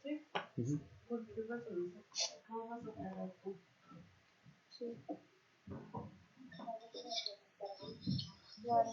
Sí. Porque vas a revisar. ¿Cómo vas a pagar tú? Sí. Claro.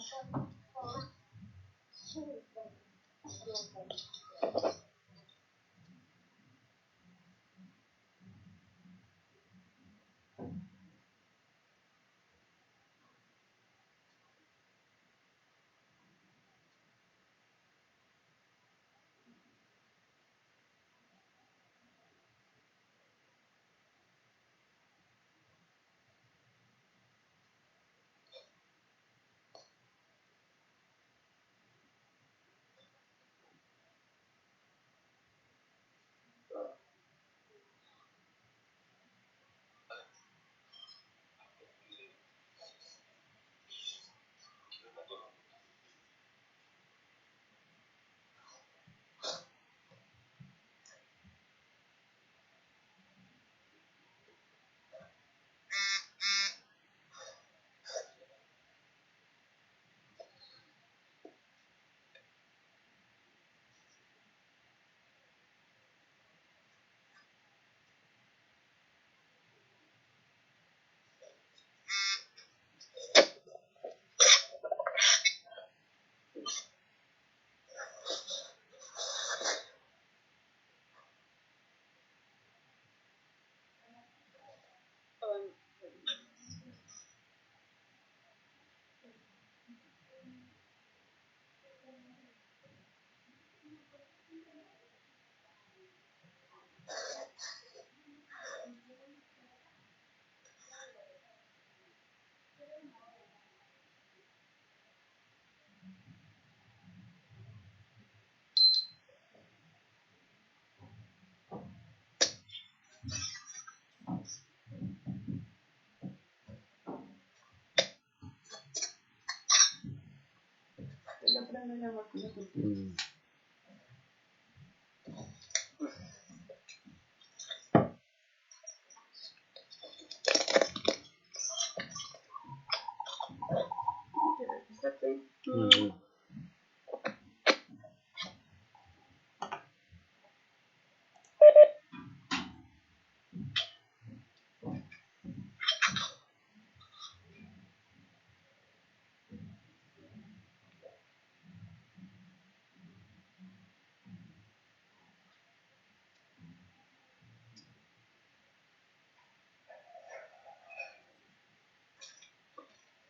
Le prende la máquina porque...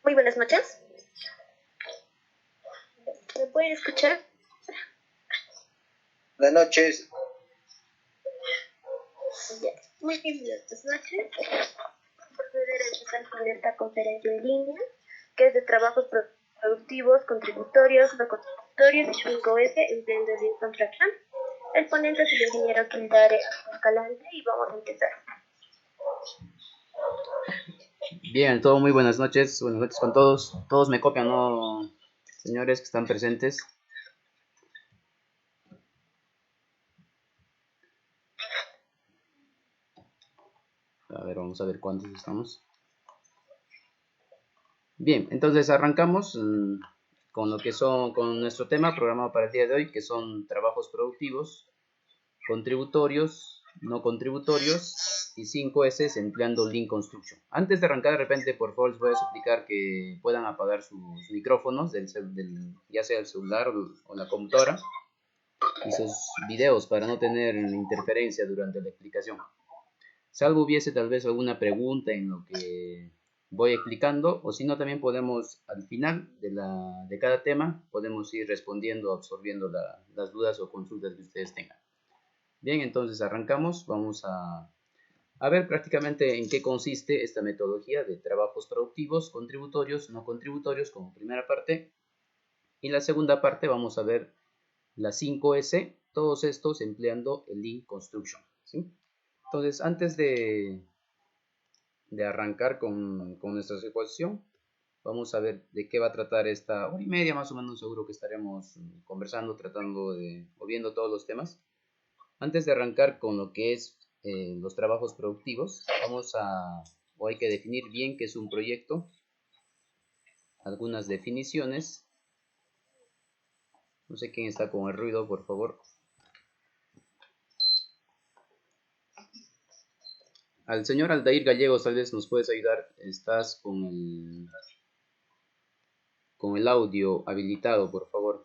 Muy buenas noches. ¿Me pueden escuchar? Buenas noches. Ya. Muy bien, buenas noches. Proceder a empezar con esta conferencia en línea, que es de trabajos productivos, contributorios, no contributorios y 5S, empleando el Lean Construction. El ponente es el ingeniero Quindare Escalante y vamos a empezar. Bien, todo muy buenas noches con todos. Todos me copian, ¿no, señores que están presentes? A ver, vamos a ver cuántos estamos. Bien, entonces arrancamos con lo que con nuestro tema programado para el día de hoy, que son trabajos productivos, contributorios, no contributorios y 5S empleando Lean Construction. Antes de arrancar, de repente, por favor, les voy a suplicar que puedan apagar sus micrófonos, ya sea el celular o la computadora, y sus videos para no tener interferencia durante la explicación. Salvo hubiese tal vez alguna pregunta en lo que voy explicando, o si no, también podemos al final de cada tema podemos ir respondiendo, absorbiendo las dudas o consultas que ustedes tengan. Bien, entonces arrancamos. Vamos a ver prácticamente en qué consiste esta metodología de trabajos productivos, contributorios, no contributorios como primera parte, y la segunda parte vamos a ver las 5S, todos estos empleando el Lean Construction, ¿sí? Entonces, antes de arrancar con nuestra exposición, vamos a ver de qué va a tratar esta hora y media más o menos. Seguro que estaremos conversando, tratando o viendo todos los temas. Antes de arrancar con lo que es los trabajos productivos, hay que definir bien qué es un proyecto, algunas definiciones. No sé quién está con el ruido, por favor. Al señor Aldair Gallegos, tal vez nos puedes ayudar. Estás con el audio habilitado, por favor.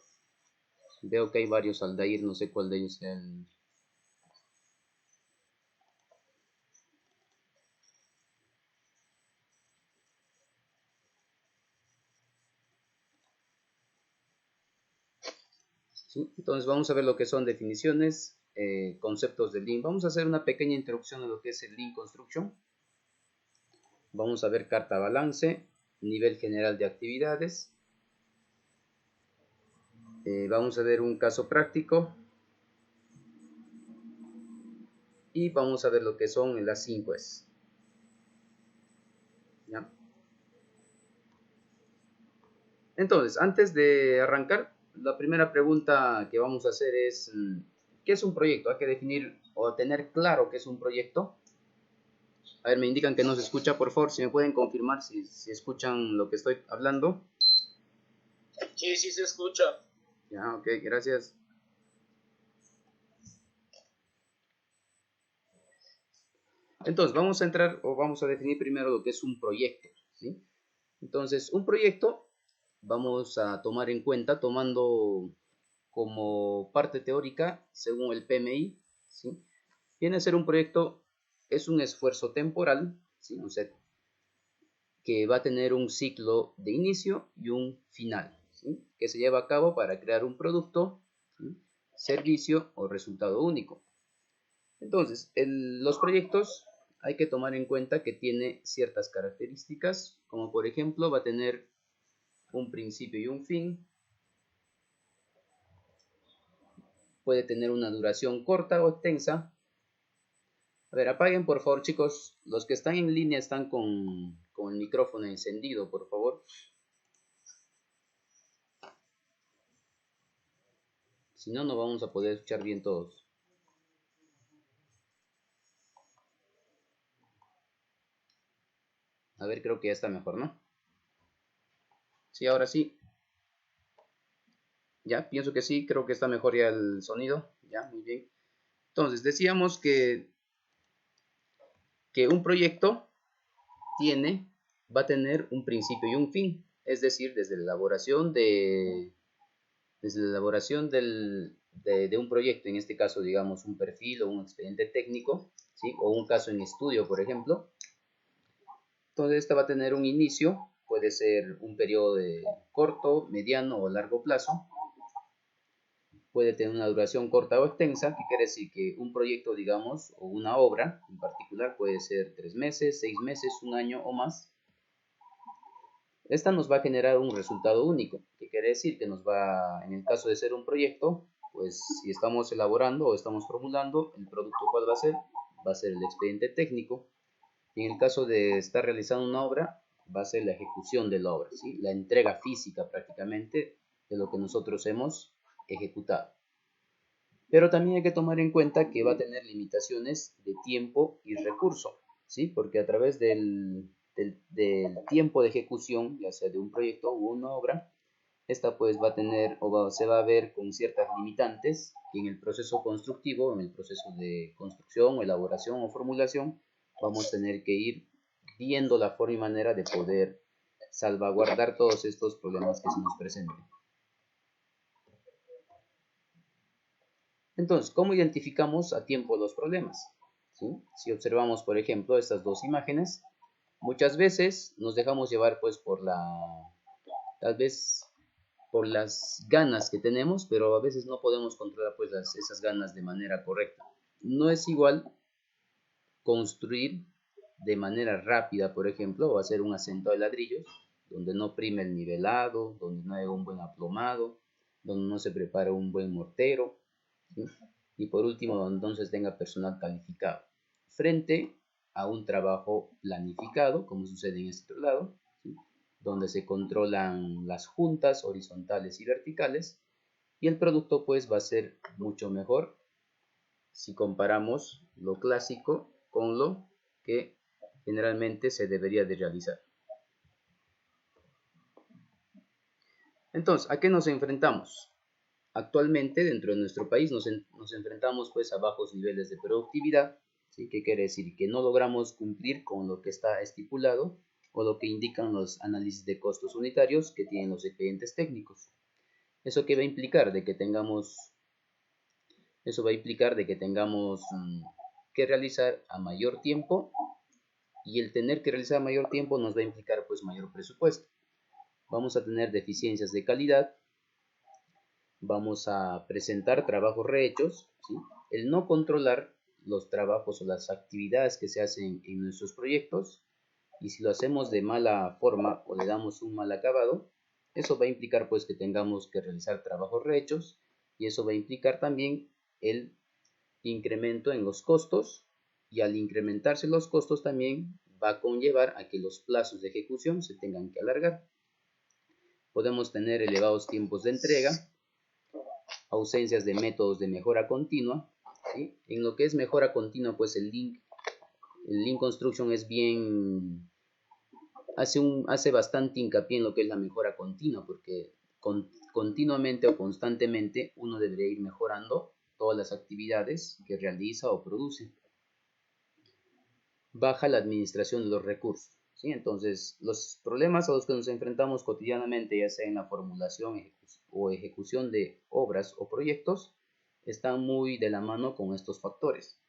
Veo que hay varios Aldair, no sé cuál de ellos sea el... ¿Sí? Entonces vamos a ver lo que son definiciones, conceptos de Lean. Vamos a hacer una pequeña introducción de lo que es el Lean Construction. Vamos a ver carta balance, nivel general de actividades. Vamos a ver un caso práctico. Y vamos a ver lo que son las 5 S. ¿Ya? Entonces, antes de arrancar, la primera pregunta que vamos a hacer es, ¿qué es un proyecto? Hay que definir o tener claro qué es un proyecto. A ver, me indican que no se escucha, por favor, si me pueden confirmar si escuchan lo que estoy hablando. Sí, sí se escucha. Ya, ok, gracias. Entonces, vamos a entrar o vamos a definir primero lo que es un proyecto, ¿sí? Entonces, un proyecto vamos a tomar en cuenta, tomando como parte teórica, según el PMI, ¿sí? Viene a ser un proyecto, es un esfuerzo temporal, ¿sí? O sea, que va a tener un ciclo de inicio y un final, ¿sí? Que se lleva a cabo para crear un producto, ¿sí? Servicio o resultado único. Entonces, los proyectos hay que tomar en cuenta que tiene ciertas características, como por ejemplo va a tener un principio y un fin, puede tener una duración corta o extensa. A ver, apaguen por favor, chicos, los que están en línea están con el micrófono encendido, por favor. Si no, no vamos a poder escuchar bien todos. A ver, creo que ya está mejor, ¿no? Sí, ahora sí. Ya, pienso que sí, creo que está mejor ya el sonido. Ya, muy bien. Entonces, decíamos que un proyecto va a tener un principio y un fin. Es decir, desde la elaboración de un proyecto, en este caso, digamos, un perfil o un expediente técnico, ¿sí? O un caso en estudio, por ejemplo. Entonces, esta va a tener un inicio, puede ser un periodo de corto, mediano o largo plazo. Puede tener una duración corta o extensa, que quiere decir que un proyecto, digamos, o una obra en particular puede ser 3 meses, 6 meses, un año o más. Esta nos va a generar un resultado único, que quiere decir que nos va, en el caso de ser un proyecto, pues si estamos elaborando o estamos formulando, el producto ¿cuál va a ser? Va a ser el expediente técnico. Y en el caso de estar realizando una obra, va a ser la ejecución de la obra, ¿sí? La entrega física prácticamente de lo que nosotros hemos ejecutado. Pero también hay que tomar en cuenta que va a tener limitaciones de tiempo y recurso, ¿sí? Porque a través del tiempo de ejecución, ya sea de un proyecto o una obra, esta pues va a tener se va a ver con ciertas limitantes que en el proceso constructivo, en el proceso de construcción, o elaboración o formulación, vamos a tener que ir viendo la forma y manera de poder salvaguardar todos estos problemas que se nos presenten. Entonces, ¿cómo identificamos a tiempo los problemas? ¿Sí? Si observamos, por ejemplo, estas dos imágenes, muchas veces nos dejamos llevar pues tal vez por las ganas que tenemos, pero a veces no podemos controlar pues esas ganas de manera correcta. No es igual construir de manera rápida, por ejemplo, o hacer un asentado de ladrillos, donde no prime el nivelado, donde no hay un buen aplomado, donde no se prepara un buen mortero, ¿sí? Y por último, donde entonces tenga personal calificado, frente a un trabajo planificado, como sucede en este otro lado, ¿sí? Donde se controlan las juntas horizontales y verticales, y el producto pues va a ser mucho mejor si comparamos lo clásico con lo que generalmente se debería de realizar. Entonces, ¿a qué nos enfrentamos? actualmente dentro de nuestro país nos enfrentamos pues a bajos niveles de productividad, ¿sí? ¿Qué quiere decir? Que no logramos cumplir con lo que está estipulado o lo que indican los análisis de costos unitarios que tienen los expedientes técnicos. ¿Eso qué va a implicar? Eso va a implicar de que tengamos que realizar a mayor tiempo, y el tener que realizar a mayor tiempo nos va a implicar pues mayor presupuesto. Vamos a tener deficiencias de calidad, vamos a presentar trabajos rehechos, ¿sí? El no controlar los trabajos o las actividades que se hacen en nuestros proyectos, y si lo hacemos de mala forma o le damos un mal acabado, eso va a implicar pues que tengamos que realizar trabajos rehechos, y eso va a implicar también el incremento en los costos, y al incrementarse los costos también va a conllevar a que los plazos de ejecución se tengan que alargar. Podemos tener elevados tiempos de entrega, ausencias de métodos de mejora continua, ¿sí? En lo que es mejora continua, pues el Lean Construction es bien, hace bastante hincapié en lo que es la mejora continua, porque continuamente o constantemente uno debería ir mejorando todas las actividades que realiza o produce. Baja la administración de los recursos, ¿sí? Entonces, los problemas a los que nos enfrentamos cotidianamente, ya sea en la formulación o ejecución de obras o proyectos, están muy de la mano con estos factores.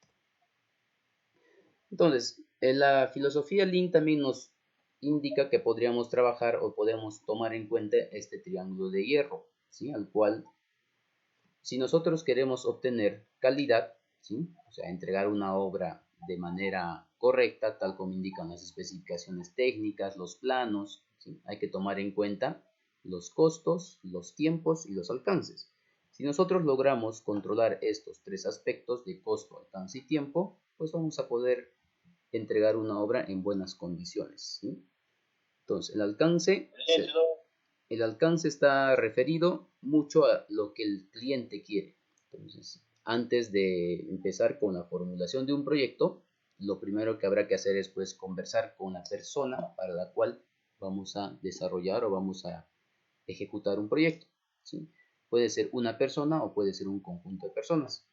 Entonces, en la filosofía Lean también nos indica que podríamos trabajar o podemos tomar en cuenta este triángulo de hierro, ¿sí? Al cual, si nosotros queremos obtener calidad, ¿sí? O sea, entregar una obra de manera correcta, tal como indican las especificaciones técnicas, los planos, ¿sí? Hay que tomar en cuenta los costos, los tiempos y los alcances. Si nosotros logramos controlar estos tres aspectos de costo, alcance y tiempo, pues vamos a poder entregar una obra en buenas condiciones, ¿sí? Entonces, el alcance está referido mucho a lo que el cliente quiere. Entonces, antes de empezar con la formulación de un proyecto, lo primero que habrá que hacer es pues conversar con la persona para la cual vamos a desarrollar o vamos a ejecutar un proyecto, ¿sí? Puede ser una persona o puede ser un conjunto de personas.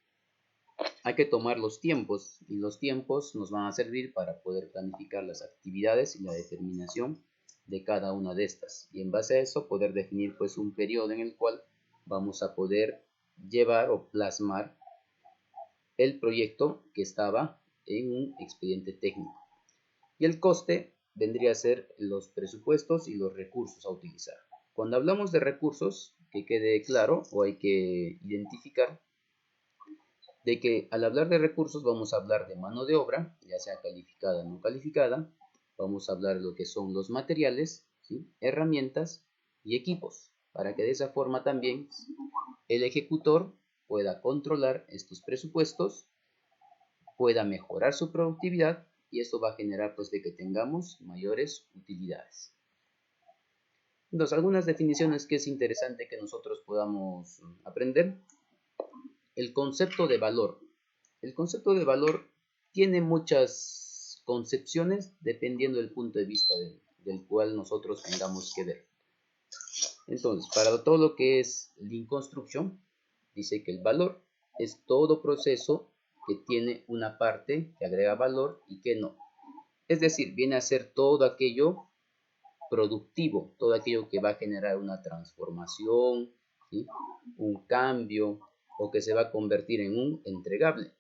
Hay que tomar los tiempos, y los tiempos nos van a servir para poder planificar las actividades y la determinación de cada una de estas, y en base a eso poder definir pues un periodo en el cual vamos a poder llevar o plasmar el proyecto que estaba en un expediente técnico. Y el coste vendría a ser los presupuestos y los recursos a utilizar. Cuando hablamos de recursos, que quede claro o hay que identificar de que al hablar de recursos vamos a hablar de mano de obra, ya sea calificada o no calificada, vamos a hablar de lo que son los materiales, ¿sí? Herramientas y equipos, para que de esa forma también el ejecutor pueda controlar estos presupuestos, pueda mejorar su productividad, y esto va a generar pues de que tengamos mayores utilidades. Entonces, algunas definiciones que es interesante que nosotros podamos aprender. El concepto de valor. El concepto de valor tiene muchas concepciones dependiendo del punto de vista del cual nosotros tengamos que ver. Entonces, para todo lo que es Lean Construction, dice que el valor es todo proceso que tiene una parte que agrega valor y que no. Es decir, viene a ser todo aquello productivo, todo aquello que va a generar una transformación, ¿sí? Un cambio, o que se va a convertir en un entregable.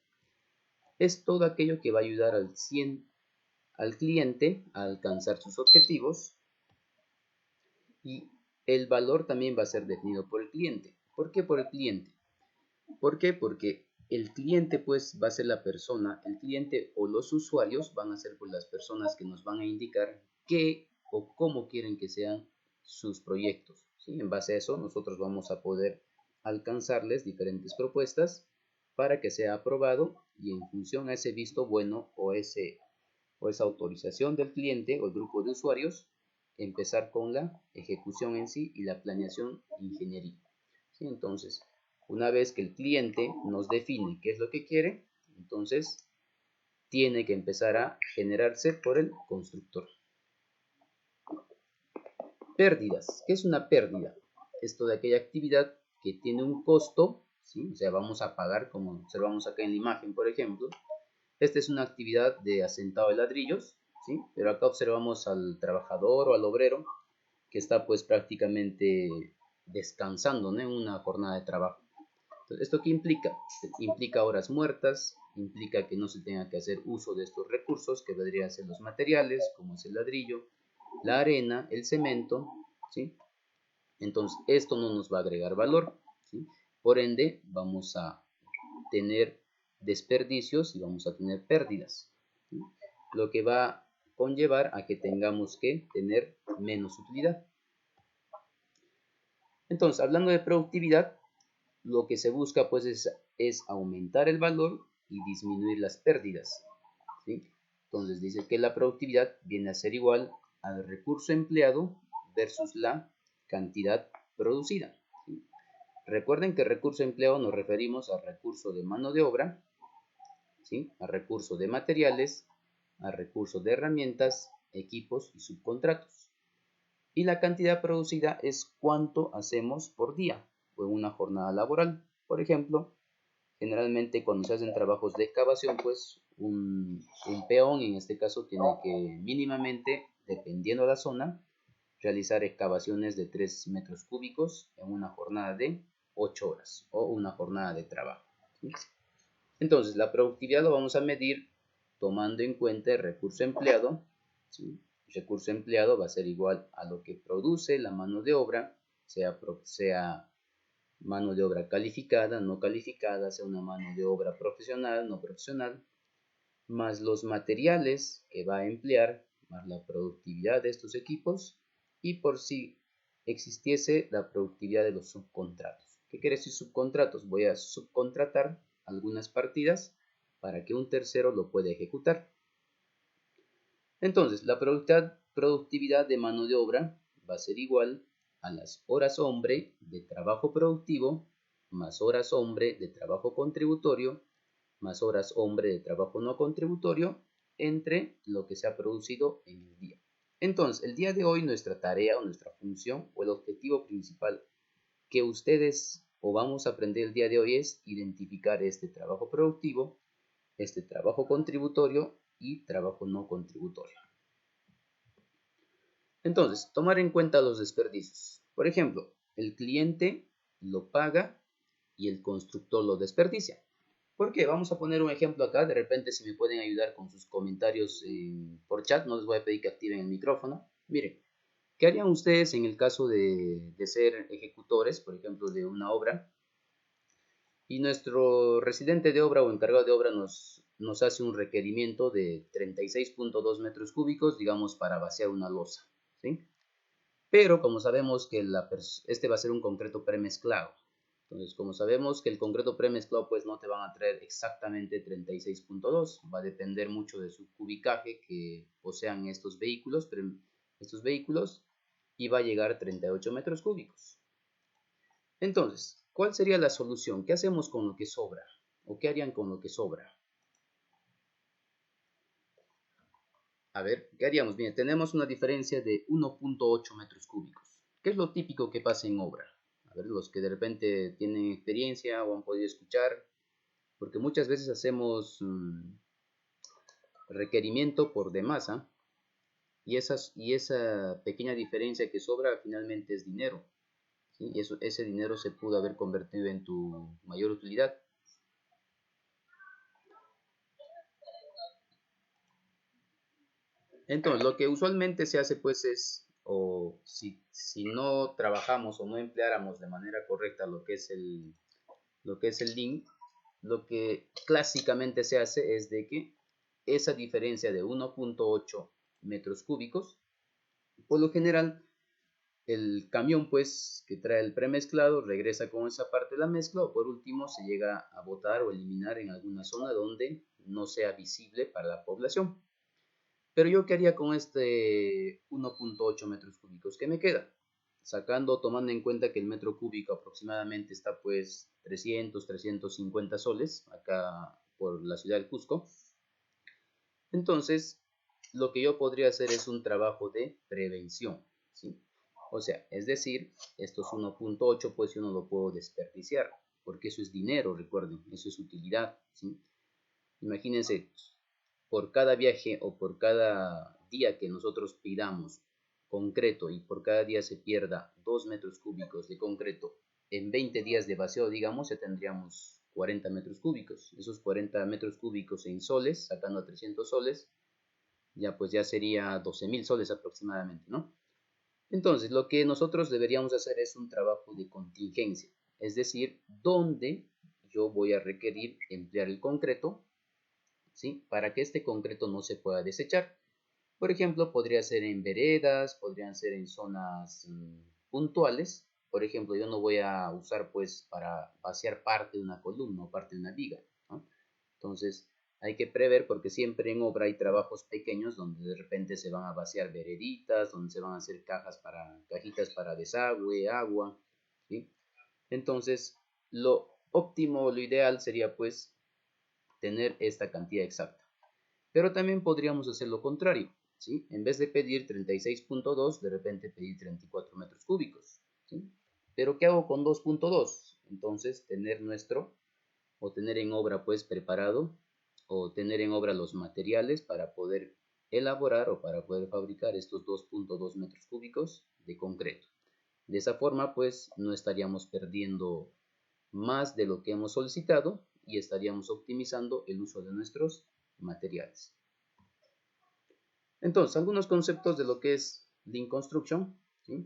Es todo aquello que va a ayudar al cliente a alcanzar sus objetivos, y el valor también va a ser definido por el cliente. ¿Por qué por el cliente? ¿Por qué? Porque el cliente pues va a ser la persona, el cliente o los usuarios van a ser pues las personas que nos van a indicar qué o cómo quieren que sean sus proyectos, ¿sí? En base a eso nosotros vamos a poder alcanzarles diferentes propuestas para que sea aprobado, y en función a ese visto bueno o esa autorización del cliente o el grupo de usuarios, empezar con la ejecución en sí y la planeación ingeniería, ¿sí? Entonces, una vez que el cliente nos define qué es lo que quiere, entonces tiene que empezar a generarse por el constructor. Pérdidas. ¿Qué es una pérdida? Es toda aquella actividad que tiene un costo, ¿sí? O sea, vamos a pagar, como observamos acá en la imagen, por ejemplo. Esta es una actividad de asentado de ladrillos, ¿sí? Pero acá observamos al trabajador o al obrero que está pues prácticamente descansando, ¿no?, en una jornada de trabajo. Entonces, ¿esto qué implica? Implica horas muertas, implica que no se tenga que hacer uso de estos recursos que vendrían a ser los materiales, como es el ladrillo, la arena, el cemento, ¿sí? Entonces, esto no nos va a agregar valor, ¿sí? Por ende, vamos a tener desperdicios y vamos a tener pérdidas, ¿sí? Lo que va a conllevar a que tengamos que tener menos utilidad. Entonces, hablando de productividad, lo que se busca pues es aumentar el valor y disminuir las pérdidas, ¿sí? Entonces dice que la productividad viene a ser igual al recurso empleado versus la cantidad producida, ¿sí? Recuerden que recurso empleado nos referimos al recurso de mano de obra, ¿sí?, a recurso de materiales, a recurso de herramientas, equipos y subcontratos. Y la cantidad producida es cuánto hacemos por día o en una jornada laboral. Por ejemplo, generalmente cuando se hacen trabajos de excavación, pues un peón en este caso tiene que mínimamente, dependiendo de la zona, realizar excavaciones de 3 metros cúbicos en una jornada de 8 horas o una jornada de trabajo, ¿sí? Entonces, la productividad lo vamos a medir tomando en cuenta el recurso empleado, ¿sí? El recurso empleado va a ser igual a lo que produce la mano de obra, sea mano de obra calificada, no calificada, sea una mano de obra profesional, no profesional, más los materiales que va a emplear, más la productividad de estos equipos y por si existiese la productividad de los subcontratos. ¿Qué quiere decir subcontratos? Voy a subcontratar algunas partidas para que un tercero lo pueda ejecutar. Entonces, la productividad de mano de obra va a ser igual a las horas hombre de trabajo productivo más horas hombre de trabajo contributorio más horas hombre de trabajo no contributorio entre lo que se ha producido en el día. Entonces, el día de hoy nuestra tarea o nuestra función o el objetivo principal que ustedes o vamos a aprender el día de hoy es identificar este trabajo productivo, este trabajo contributorio y trabajo no contributorio. Entonces, tomar en cuenta los desperdicios. Por ejemplo, el cliente lo paga y el constructor lo desperdicia. ¿Por qué? Vamos a poner un ejemplo acá. De repente, si me pueden ayudar con sus comentarios por chat, no les voy a pedir que activen el micrófono. Miren, ¿qué harían ustedes en el caso de ser ejecutores, por ejemplo, de una obra? Y nuestro residente de obra o encargado de obra nos hace un requerimiento de 36.2 metros cúbicos, digamos, para vaciar una losa, ¿sí? Pero como sabemos que este va a ser un concreto premezclado, entonces como sabemos que el concreto premezclado pues no te van a traer exactamente 36.2, va a depender mucho de su cubicaje que posean estos vehículos, y va a llegar a 38 metros cúbicos. Entonces, ¿cuál sería la solución? ¿Qué hacemos con lo que sobra? ¿O qué harían con lo que sobra? A ver, ¿qué haríamos? Bien, tenemos una diferencia de 1.8 metros cúbicos. ¿Qué es lo típico que pasa en obra? A ver, los que de repente tienen experiencia o han podido escuchar, porque muchas veces hacemos requerimiento por demás, ¿ah? Y esa pequeña diferencia que sobra finalmente es dinero, ¿sí? Y ese dinero se pudo haber convertido en tu mayor utilidad. Entonces, lo que usualmente se hace pues es, o si no trabajamos o no empleáramos de manera correcta lo que es el link, lo que clásicamente se hace es de que esa diferencia de 1.8 metros cúbicos, por lo general, el camión pues que trae el premezclado regresa con esa parte de la mezcla o por último se llega a botar o eliminar en alguna zona donde no sea visible para la población. Pero yo qué haría con este 1.8 metros cúbicos que me queda, tomando en cuenta que el metro cúbico aproximadamente está pues 350 soles acá por la ciudad del Cusco. Entonces, lo que yo podría hacer es un trabajo de prevención, ¿sí? O sea, es decir, estos 1.8 pues yo no lo puedo desperdiciar, porque eso es dinero, recuerden, eso es utilidad, ¿sí? Imagínense, por cada viaje o por cada día que nosotros pidamos concreto y por cada día se pierda 2 metros cúbicos de concreto, en 20 días de vacío, digamos, ya tendríamos 40 metros cúbicos. Esos 40 metros cúbicos en soles, sacando a 300 soles, ya pues ya sería 12.000 soles aproximadamente, ¿no? Entonces, lo que nosotros deberíamos hacer es un trabajo de contingencia, es decir, donde yo voy a requerir emplear el concreto, ¿sí? Para que este concreto no se pueda desechar. Por ejemplo, podría ser en veredas, podrían ser en zonas puntuales. Por ejemplo, yo no voy a usar pues para vaciar parte de una columna o parte de una viga, ¿no? Entonces, hay que prever porque siempre en obra hay trabajos pequeños donde de repente se van a vaciar vereditas, donde se van a hacer cajitas para desagüe, agua, ¿sí? Entonces, lo óptimo, lo ideal sería pues tener esta cantidad exacta. Pero también podríamos hacer lo contrario, ¿sí? En vez de pedir 36.2, de repente pedir 34 metros cúbicos, ¿sí? Pero ¿qué hago con 2.2? Entonces, tener en obra pues preparado, o tener en obra los materiales para poder elaborar o para poder fabricar estos 2.2 metros cúbicos de concreto. De esa forma pues no estaríamos perdiendo más de lo que hemos solicitado y estaríamos optimizando el uso de nuestros materiales. Entonces, algunos conceptos de lo que es Lean Construction, ¿sí?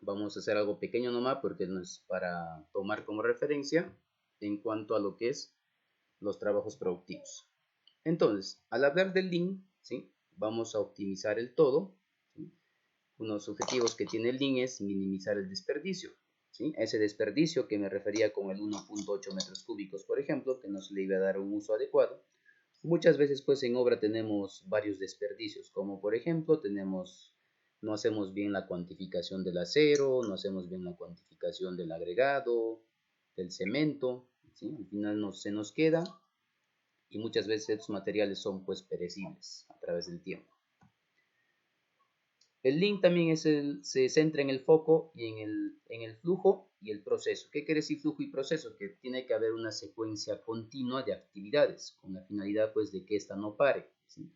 Vamos a hacer algo pequeño nomás porque no es para tomar como referencia en cuanto a lo que es los trabajos productivos. Entonces, al hablar del Lean, ¿sí? Vamos a optimizar el todo, ¿sí? Unos objetivos que tiene el Lean es minimizar el desperdicio, ¿sí? Ese desperdicio que me refería con el 1.8 metros cúbicos, por ejemplo, que no se le iba a dar un uso adecuado. Muchas veces pues en obra tenemos varios desperdicios, como por ejemplo no hacemos bien la cuantificación del acero, no hacemos bien la cuantificación del agregado, del cemento, ¿sí? Al final se nos queda y muchas veces estos materiales son pues perecibles a través del tiempo. El Lean también se centra en el foco y en el flujo y el proceso. ¿Qué quiere decir flujo y proceso? Que tiene que haber una secuencia continua de actividades con la finalidad pues de que ésta no pare, ¿sí?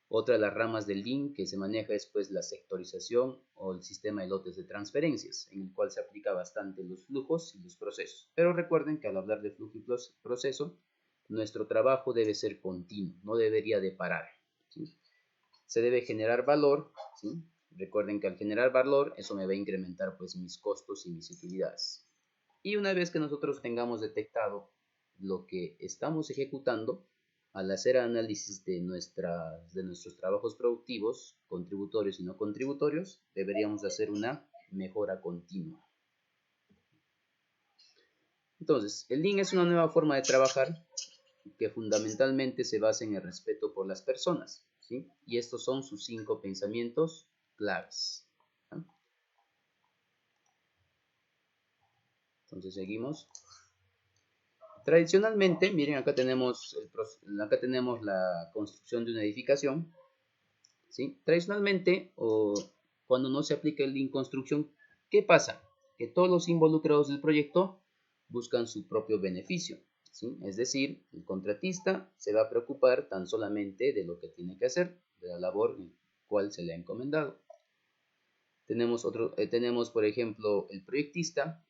Otra de las ramas del Lean que se maneja es pues la sectorización o el sistema de lotes de transferencias, en el cual se aplica bastante los flujos y los procesos. Pero recuerden que al hablar de flujo y proceso, nuestro trabajo debe ser continuo, no debería de parar, ¿sí? Se debe generar valor, ¿sí? Recuerden que al generar valor, eso me va a incrementar pues mis costos y mis utilidades. Y una vez que nosotros tengamos detectado lo que estamos ejecutando, al hacer análisis de nuestros trabajos productivos, contributorios y no contributorios, deberíamos hacer una mejora continua. Entonces, el Lean es una nueva forma de trabajar que fundamentalmente se basa en el respeto por las personas, ¿sí? Y estos son sus 5 pensamientos claves, ¿no? Entonces seguimos. Tradicionalmente, miren, acá tenemos la construcción de una edificación, ¿sí? Tradicionalmente, o cuando no se aplica el Lean Construction, ¿qué pasa? Que todos los involucrados del proyecto buscan su propio beneficio, ¿sí? Es decir, el contratista se va a preocupar tan solamente de lo que tiene que hacer, de la labor en cual se le ha encomendado. Tenemos, por ejemplo, el proyectista,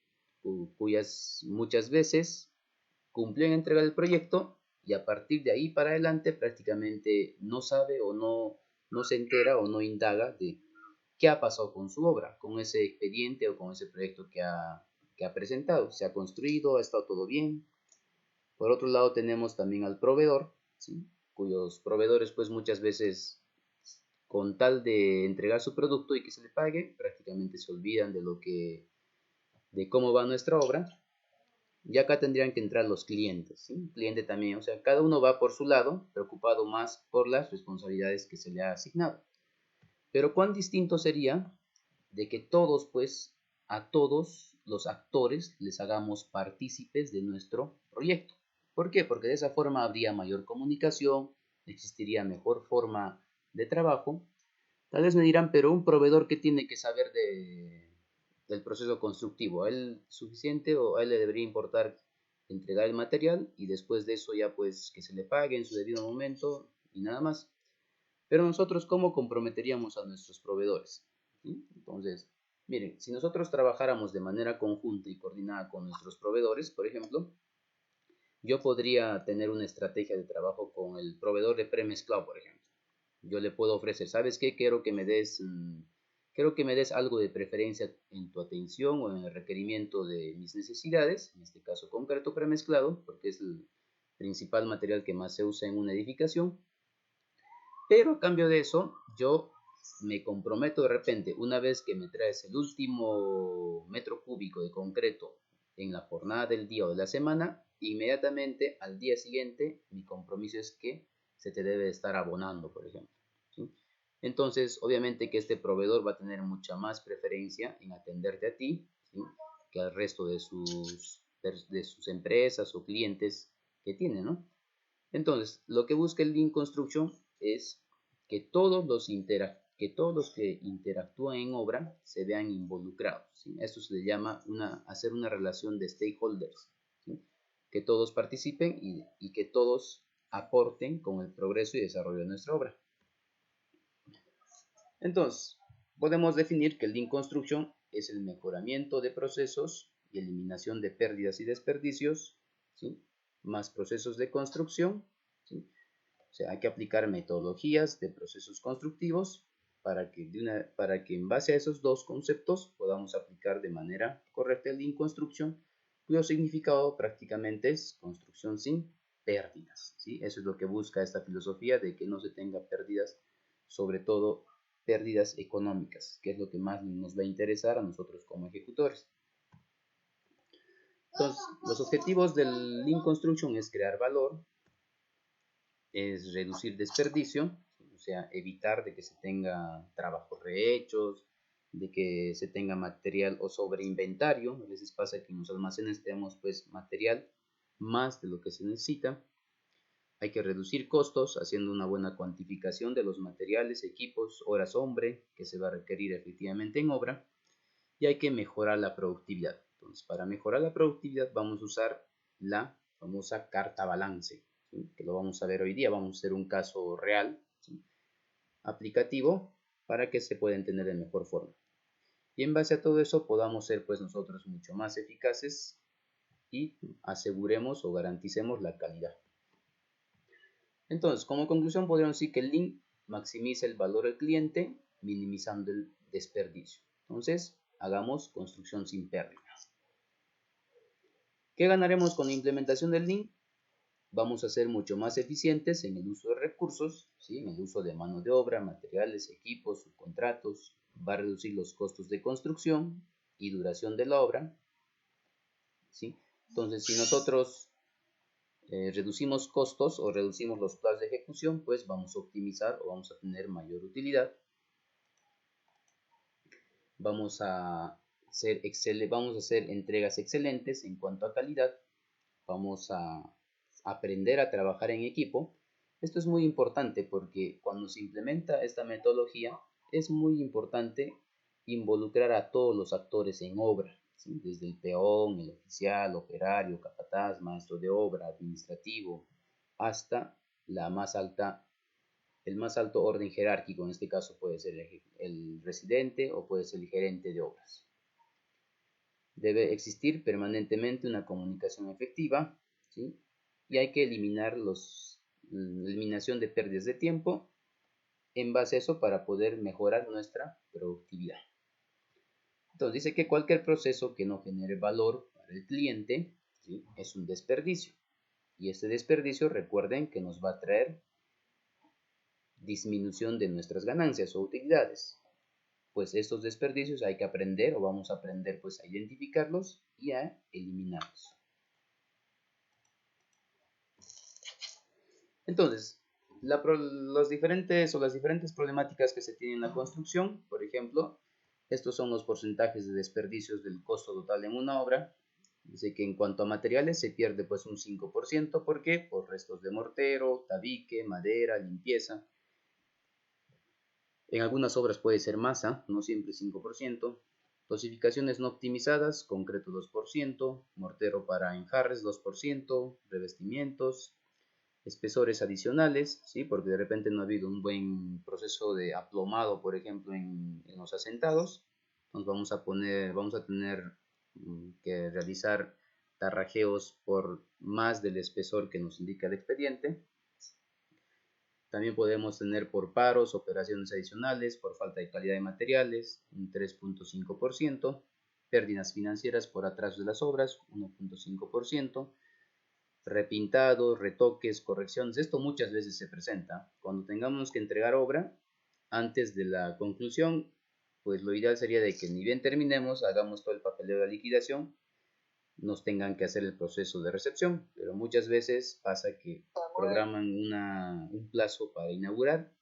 cuyas muchas veces cumplió en entregar el proyecto y a partir de ahí para adelante prácticamente no sabe o no se entera o no indaga de qué ha pasado con su obra, con ese expediente o con ese proyecto que ha presentado. Se ha construido, ha estado todo bien. Por otro lado tenemos también al proveedor, ¿sí? Cuyos proveedores pues muchas veces con tal de entregar su producto y que se le pague, prácticamente se olvidan de cómo va nuestra obra. Y acá tendrían que entrar los clientes, ¿sí? El cliente también, o sea, cada uno va por su lado, preocupado más por las responsabilidades que se le ha asignado. Pero cuán distinto sería de que todos, pues, a todos los actores les hagamos partícipes de nuestro proyecto. ¿Por qué? Porque de esa forma habría mayor comunicación, existiría mejor forma de trabajo Tal vez me dirán, pero un proveedor, ¿qué tiene que saber del proceso constructivo? ¿A él suficiente o a él le debería importar entregar el material y después de eso ya pues que se le pague en su debido momento y nada más? Pero nosotros, ¿cómo comprometeríamos a nuestros proveedores? ¿Sí? Entonces, miren, si nosotros trabajáramos de manera conjunta y coordinada con nuestros proveedores, por ejemplo, yo podría tener una estrategia de trabajo con el proveedor de premezclado, por ejemplo. Yo le puedo ofrecer, ¿sabes qué? Quiero que me des algo de preferencia en tu atención o en el requerimiento de mis necesidades, en este caso concreto premezclado, porque es el principal material que más se usa en una edificación. Pero a cambio de eso, yo me comprometo de repente, una vez que me traes el último metro cúbico de concreto en la jornada del día o de la semana, inmediatamente al día siguiente, mi compromiso es que se te debe estar abonando, por ejemplo. ¿Sí? Entonces, obviamente que este proveedor va a tener mucha más preferencia en atenderte a ti, ¿sí? Que al resto de sus empresas o clientes que tiene, ¿no? Entonces, lo que busca el Lean Construction es que que todos los que interactúan en obra se vean involucrados, ¿sí? Esto se le llama hacer una relación de stakeholders, ¿sí? Que todos participen y que todos aporten con el progreso y desarrollo de nuestra obra. Entonces, podemos definir que el Lean Construction es el mejoramiento de procesos y eliminación de pérdidas y desperdicios, ¿sí? Más procesos de construcción, ¿sí? O sea, hay que aplicar metodologías de procesos constructivos para que en base a esos dos conceptos podamos aplicar de manera correcta el Lean Construction, cuyo significado prácticamente es construcción sin pérdidas, ¿sí? Eso es lo que busca esta filosofía de que no se tenga pérdidas, sobre todo pérdidas económicas, que es lo que más nos va a interesar a nosotros como ejecutores. Entonces, los objetivos del Lean Construction es crear valor, es reducir desperdicio, o sea, evitar de que se tenga trabajos rehechos, de que se tenga material o sobreinventario. A veces pasa que en los almacenes tenemos pues material más de lo que se necesita. Hay que reducir costos haciendo una buena cuantificación de los materiales, equipos, horas hombre que se va a requerir efectivamente en obra. Y hay que mejorar la productividad. Entonces, para mejorar la productividad vamos a usar la famosa carta balance, ¿sí? Que lo vamos a ver hoy día. Vamos a hacer un caso real, ¿sí? Aplicativo para que se pueda entender de mejor forma. Y en base a todo eso podamos ser pues nosotros mucho más eficaces y aseguremos o garanticemos la calidad. Entonces, como conclusión podríamos decir que el Lean maximiza el valor del cliente minimizando el desperdicio. Entonces, hagamos construcción sin pérdidas. ¿Qué ganaremos con la implementación del Lean? Vamos a ser mucho más eficientes en el uso de recursos, ¿sí? En el uso de mano de obra, materiales, equipos, subcontratos. Va a reducir los costos de construcción y duración de la obra, ¿sí? Entonces, si nosotros reducimos costos o reducimos los plazos de ejecución, pues vamos a optimizar o vamos a tener mayor utilidad. Vamos a hacer entregas excelentes en cuanto a calidad. Vamos a aprender a trabajar en equipo. Esto es muy importante porque cuando se implementa esta metodología es muy importante involucrar a todos los actores en obra, ¿sí? Desde el peón, el oficial, operario, capataz, maestro de obra, administrativo, hasta el más alto orden jerárquico. En este caso puede ser el residente o puede ser el gerente de obras. Debe existir permanentemente una comunicación efectiva, ¿sí? Y hay que eliminar la eliminación de pérdidas de tiempo en base a eso para poder mejorar nuestra productividad. Entonces dice que cualquier proceso que no genere valor para el cliente, ¿sí? Es un desperdicio. Y este desperdicio, recuerden que nos va a traer disminución de nuestras ganancias o utilidades. Pues estos desperdicios hay que aprender o vamos a aprender pues a identificarlos y a eliminarlos. Entonces, las diferentes problemáticas que se tienen en la construcción, por ejemplo, estos son los porcentajes de desperdicios del costo total en una obra. Dice que en cuanto a materiales se pierde pues un 5%, ¿por qué? Por restos de mortero, tabique, madera, limpieza. En algunas obras puede ser masa, no siempre 5%. Dosificaciones no optimizadas, concreto 2%, mortero para enjarres 2%, revestimientos, espesores adicionales, ¿sí? Porque de repente no ha habido un buen proceso de aplomado, por ejemplo, en los asentados. Entonces vamos a tener que realizar tarrajeos por más del espesor que nos indica el expediente. También podemos tener por paros, operaciones adicionales, por falta de calidad de materiales, un 3.5%, pérdidas financieras por atraso de las obras, 1.5%, repintados, retoques, correcciones. Esto muchas veces se presenta. Cuando tengamos que entregar obra, antes de la conclusión, pues lo ideal sería de que ni bien terminemos, hagamos todo el papeleo de la liquidación, nos tengan que hacer el proceso de recepción, pero muchas veces pasa que programan un plazo para inaugurar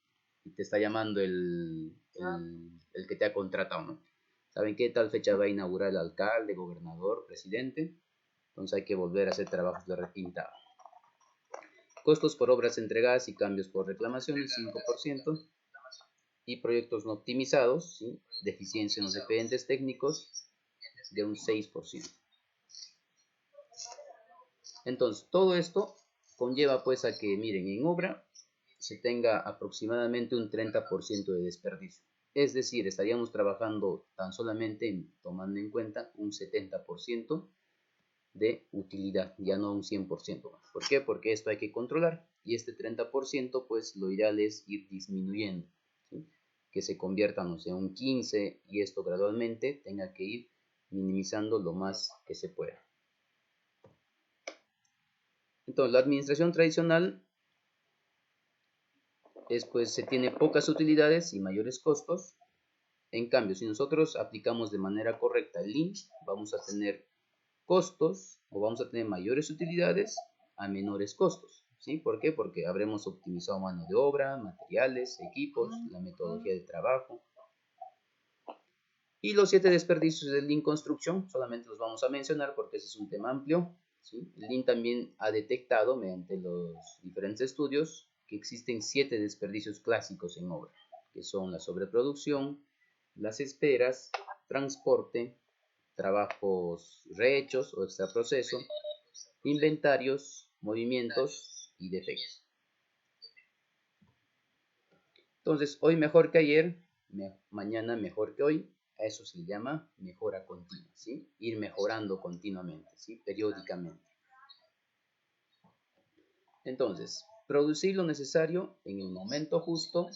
y te está llamando el que te ha contratado, ¿no? ¿Saben qué tal fecha va a inaugurar el alcalde, gobernador, presidente? Entonces hay que volver a hacer trabajos de repintado. Costos por obras entregadas y cambios por reclamaciones, 5%. Y proyectos no optimizados, ¿sí? Deficiencia en los expedientes técnicos, de un 6%. Entonces, todo esto conlleva pues a que, miren, en obra se tenga aproximadamente un 30% de desperdicio. Es decir, estaríamos trabajando tan solamente tomando en cuenta un 70% de utilidad, ya no un 100% más. ¿Por qué? Porque esto hay que controlar y este 30% pues lo ideal es ir disminuyendo, ¿sí? Que se convierta, no sé, un 15% y esto gradualmente tenga que ir minimizando lo más que se pueda. Entonces, la administración tradicional es pues se tiene pocas utilidades y mayores costos. En cambio, si nosotros aplicamos de manera correcta el Lean, vamos a tener costos o vamos a tener mayores utilidades a menores costos, ¿sí? ¿Por qué? Porque habremos optimizado mano de obra, materiales, equipos, la metodología de trabajo. Y los 7 desperdicios del Lean Construction solamente los vamos a mencionar porque ese es un tema amplio, ¿sí? El Lean también ha detectado mediante los diferentes estudios que existen 7 desperdicios clásicos en obra, que son la sobreproducción, las esperas, transporte, trabajos rehechos o extraproceso, inventarios, movimientos y defectos. Entonces, hoy mejor que ayer, mañana mejor que hoy, a eso se le llama mejora continua, ¿sí? Ir mejorando continuamente, ¿sí? Periódicamente. Entonces, producir lo necesario en el momento justo,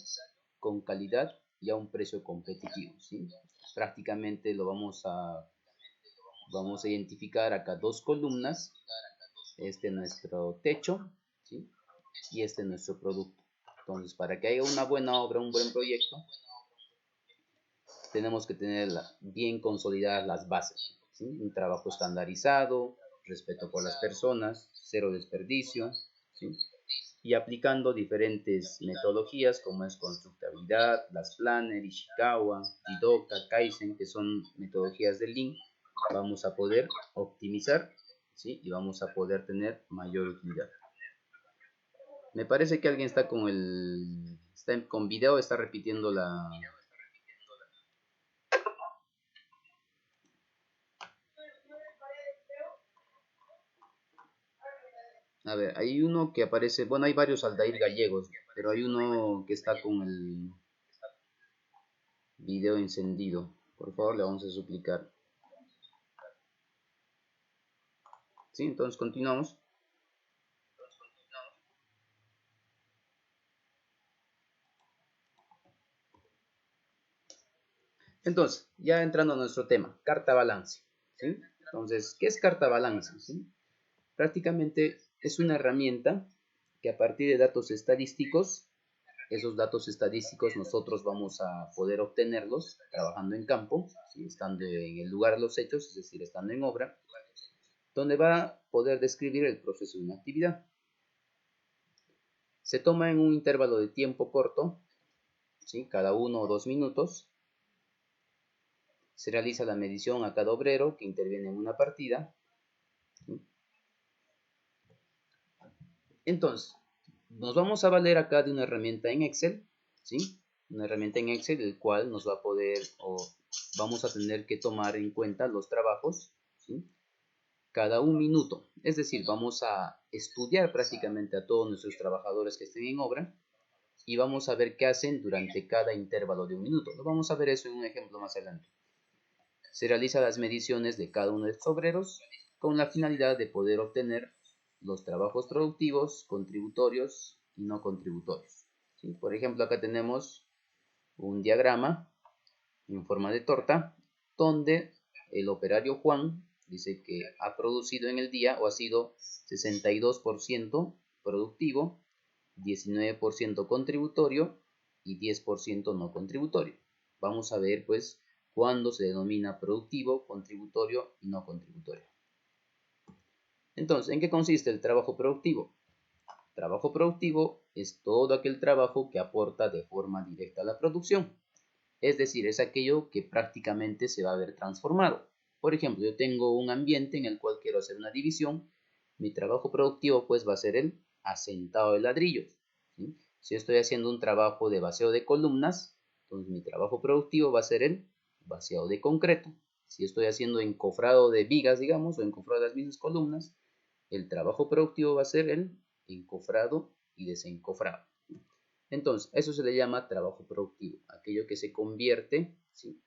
con calidad y a un precio competitivo, ¿sí? Prácticamente lo vamos a identificar acá dos columnas. Este es nuestro techo, ¿sí? Y este es nuestro producto. Entonces, para que haya una buena obra, un buen proyecto, tenemos que tener bien consolidadas las bases, ¿sí? Un trabajo estandarizado, respeto por las personas, cero desperdicio, ¿sí? Y aplicando diferentes metodologías como es constructabilidad, las Planner, Ishikawa, Jidoka, Kaizen, que son metodologías del Lean, vamos a poder optimizar, ¿sí? Y vamos a poder tener mayor utilidad. Me parece que alguien está con video, está repitiendo la... A ver, hay uno que aparece, bueno, hay varios Aldair gallegos, pero hay uno que está con el video encendido. Por favor, le vamos a suplicar. Sí, entonces continuamos. Entonces, ya entrando a nuestro tema, carta balance, ¿sí? Entonces, ¿qué es carta balance? ¿Sí? Prácticamente es una herramienta que a partir de datos estadísticos, esos datos estadísticos nosotros vamos a poder obtenerlos trabajando en campo, ¿sí? Estando en el lugar de los hechos, es decir, estando en obra, donde va a poder describir el proceso de una actividad. Se toma en un intervalo de tiempo corto, ¿sí? Cada 1 o 2 minutos. Se realiza la medición a cada obrero que interviene en una partida. ¿Sí? Entonces, nos vamos a valer acá de una herramienta en Excel, ¿sí? una herramienta en Excel, el cual nos va a poder o vamos a tener que tomar en cuenta los trabajos, ¿sí? Cada un minuto. Es decir, vamos a estudiar prácticamente a todos nuestros trabajadores que estén en obra y vamos a ver qué hacen durante cada intervalo de un minuto. Vamos a ver eso en un ejemplo más adelante. Se realizan las mediciones de cada uno de estos obreros con la finalidad de poder obtener los trabajos productivos, contributorios y no contributorios. ¿Sí? Por ejemplo, acá tenemos un diagrama en forma de torta donde el operario Juan dice que ha producido en el día o ha sido 62% productivo, 19% contributorio y 10% no contributorio. Vamos a ver pues cuándo se denomina productivo, contributorio y no contributorio. Entonces, ¿en qué consiste el trabajo productivo? Trabajo productivo es todo aquel trabajo que aporta de forma directa a la producción. Es decir, es aquello que prácticamente se va a ver transformado. Por ejemplo, yo tengo un ambiente en el cual quiero hacer una división. Mi trabajo productivo pues va a ser el asentado de ladrillos, ¿sí? Si yo estoy haciendo un trabajo de vaciado de columnas, entonces mi trabajo productivo va a ser el vaciado de concreto. Si estoy haciendo encofrado de vigas, digamos, o encofrado de las mismas columnas, el trabajo productivo va a ser el encofrado y desencofrado. Entonces, eso se le llama trabajo productivo, aquello que se convierte, ¿sí?,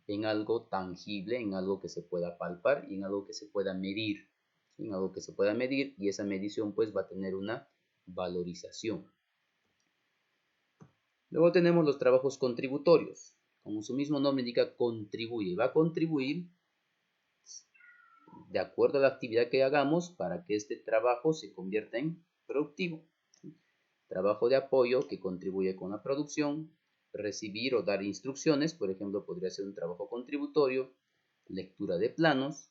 en algo tangible, en algo que se pueda palpar y en algo que se pueda medir, ¿sí?, en algo que se pueda medir, y esa medición pues va a tener una valorización. Luego tenemos los trabajos contributorios. Como su mismo nombre indica, contribuye, va a contribuir de acuerdo a la actividad que hagamos para que este trabajo se convierta en productivo. Trabajo de apoyo que contribuye con la producción, recibir o dar instrucciones, por ejemplo, podría ser un trabajo contributorio, lectura de planos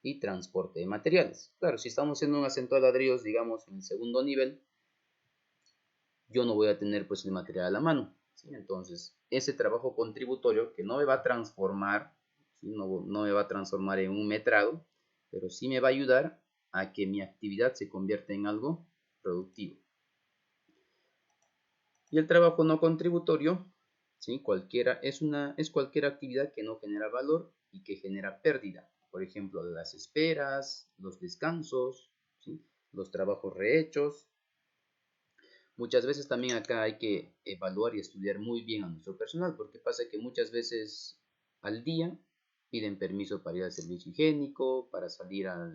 y transporte de materiales. Claro, si estamos haciendo un asentado de ladrillos, digamos, en el segundo nivel, yo no voy a tener pues el material a la mano, ¿sí? Entonces, ese trabajo contributorio que no me va a transformar, ¿sí?, no me va a transformar en un metrado, pero sí me va a ayudar a que mi actividad se convierta en algo productivo. Y el trabajo no contributorio, ¿sí?, es cualquier actividad que no genera valor y que genera pérdida. Por ejemplo, las esperas, los descansos, ¿sí?, los trabajos rehechos. Muchas veces también acá hay que evaluar y estudiar muy bien a nuestro personal, porque pasa que muchas veces al día piden permiso para ir al servicio higiénico, para salir a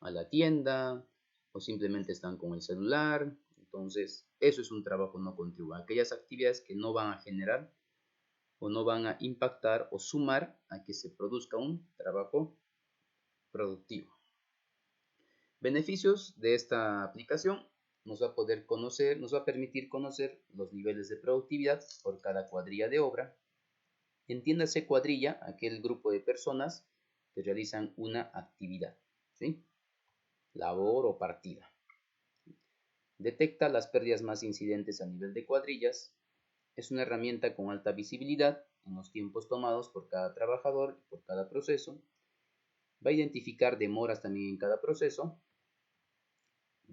la tienda, o simplemente están con el celular. Entonces, eso es un trabajo no contributivo, aquellas actividades que no van a generar o no van a impactar o sumar a que se produzca un trabajo productivo. Beneficios de esta aplicación: nos va a permitir conocer los niveles de productividad por cada cuadrilla de obra. Entiéndase cuadrilla, aquel grupo de personas que realizan una actividad, ¿sí?, labor o partida. Detecta las pérdidas más incidentes a nivel de cuadrillas. Es una herramienta con alta visibilidad en los tiempos tomados por cada trabajador y por cada proceso. Va a identificar demoras también en cada proceso.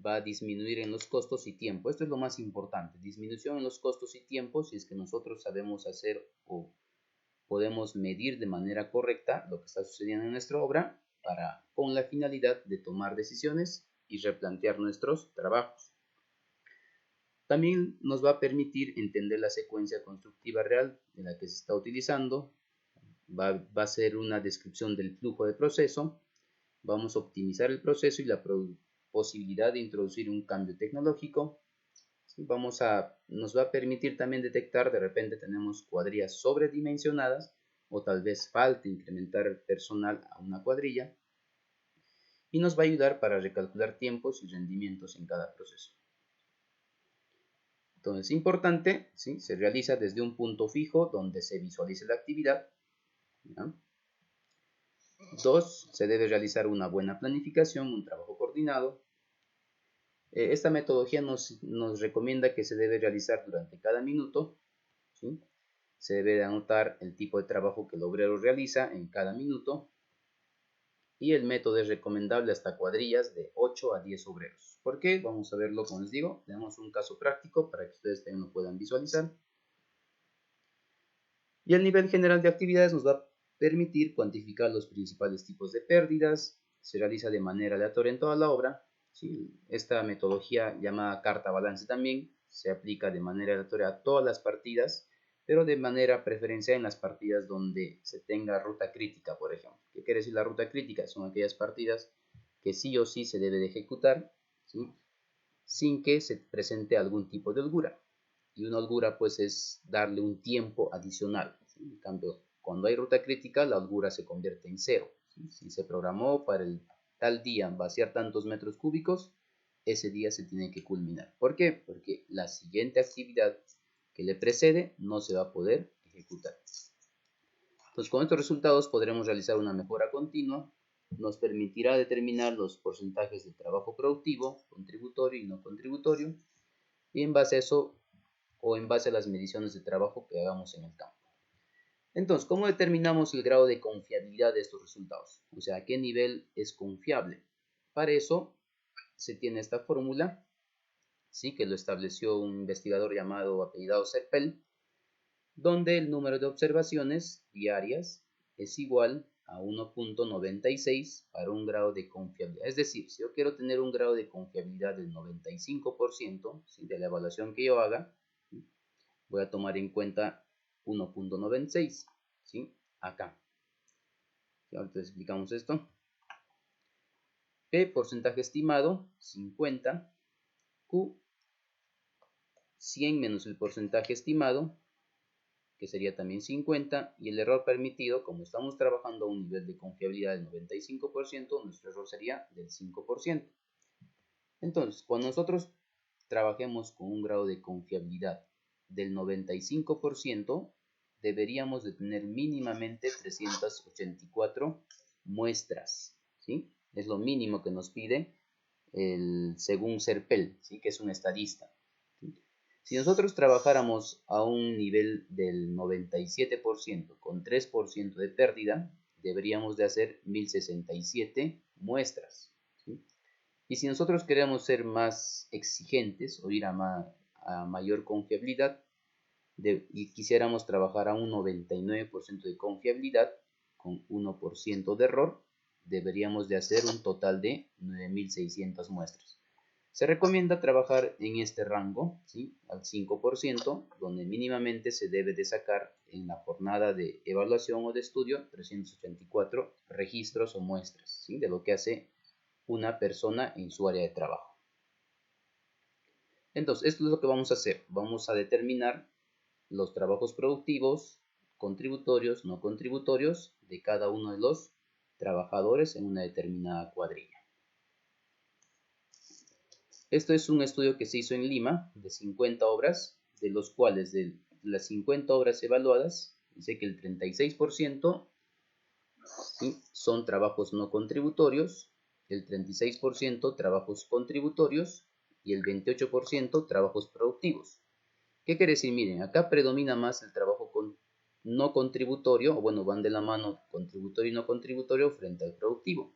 Va a disminuir en los costos y tiempo. Esto es lo más importante, disminución en los costos y tiempo, si es que nosotros sabemos hacer o podemos medir de manera correcta lo que está sucediendo en nuestra obra con la finalidad de tomar decisiones y replantear nuestros trabajos. También nos va a permitir entender la secuencia constructiva real de la que se está utilizando. Va a ser una descripción del flujo de proceso. Vamos a optimizar el proceso y la posibilidad de introducir un cambio tecnológico. Nos va a permitir también detectar, de repente tenemos cuadrillas sobredimensionadas o tal vez falta incrementar personal a una cuadrilla, y nos va a ayudar para recalcular tiempos y rendimientos en cada proceso. Entonces, importante, ¿sí?, se realiza desde un punto fijo donde se visualice la actividad, ¿ya? 2. Se debe realizar una buena planificación, un trabajo coordinado. Esta metodología nos recomienda que se debe realizar durante cada minuto, ¿sí? Se debe anotar el tipo de trabajo que el obrero realiza en cada minuto, y el método es recomendable hasta cuadrillas de 8 a 10 obreros. ¿Por qué? Vamos a verlo, como les digo. Tenemos un caso práctico para que ustedes también lo puedan visualizar. Y el nivel general de actividades nos va a permitir cuantificar los principales tipos de pérdidas. Se realiza de manera aleatoria en toda la obra. ¿Sí? Esta metodología llamada carta balance también se aplica de manera aleatoria a todas las partidas, pero de manera preferencial en las partidas donde se tenga ruta crítica, por ejemplo. ¿Qué quiere decir la ruta crítica? Son aquellas partidas que sí o sí se debe de ejecutar, ¿sí?, sin que se presente algún tipo de holgura. Y una holgura pues es darle un tiempo adicional, ¿sí? En cambio, cuando hay ruta crítica, la holgura se convierte en cero, ¿sí? Si se programó para el tal día vaciar tantos metros cúbicos, ese día se tiene que culminar. ¿Por qué? Porque la siguiente actividad que le precede no se va a poder ejecutar. Entonces, con estos resultados podremos realizar una mejora continua. Nos permitirá determinar los porcentajes de trabajo productivo, contributorio y no contributorio, y en base a eso o en base a las mediciones de trabajo que hagamos en el campo. Entonces, ¿cómo determinamos el grado de confiabilidad de estos resultados? O sea, ¿a qué nivel es confiable? Para eso se tiene esta fórmula, ¿sí?, que lo estableció un investigador llamado apellidado Serpel, donde el número de observaciones diarias es igual a 1.96 para un grado de confiabilidad. Es decir, si yo quiero tener un grado de confiabilidad del 95%, ¿sí?, de la evaluación que yo haga, voy a tomar en cuenta 1.96, ¿sí?, acá. Ahorita explicamos esto. P, porcentaje estimado, 50. Q, 100 menos el porcentaje estimado, que sería también 50, y el error permitido, como estamos trabajando a un nivel de confiabilidad del 95%, nuestro error sería del 5%. Entonces, cuando nosotros trabajemos con un grado de confiabilidad del 95%, deberíamos de tener mínimamente 384 muestras, ¿sí? Es lo mínimo que nos pide según Serpel, ¿sí?, que es un estadista, ¿sí? Si nosotros trabajáramos a un nivel del 97% con 3% de pérdida, deberíamos de hacer 1067 muestras, ¿sí? Y si nosotros queremos ser más exigentes o ir a mayor confiabilidad y quisiéramos trabajar a un 99% de confiabilidad con 1% de error, deberíamos de hacer un total de 9600 muestras. Se recomienda trabajar en este rango, ¿sí?, al 5%, donde mínimamente se debe de sacar en la jornada de evaluación o de estudio 384 registros o muestras, ¿sí?, de lo que hace una persona en su área de trabajo. Entonces, esto es lo que vamos a hacer. Vamos a determinar los trabajos productivos, contributorios, no contributorios, de cada uno de los trabajadores en una determinada cuadrilla. Esto es un estudio que se hizo en Lima de 50 obras, de los cuales de las 50 obras evaluadas, dice que el 36% son trabajos no contributorios, el 36% trabajos contributorios y el 28% trabajos productivos. ¿Qué quiere decir? Miren, acá predomina más el trabajo no contributorio, o bueno, van de la mano contributorio y no contributorio frente al productivo.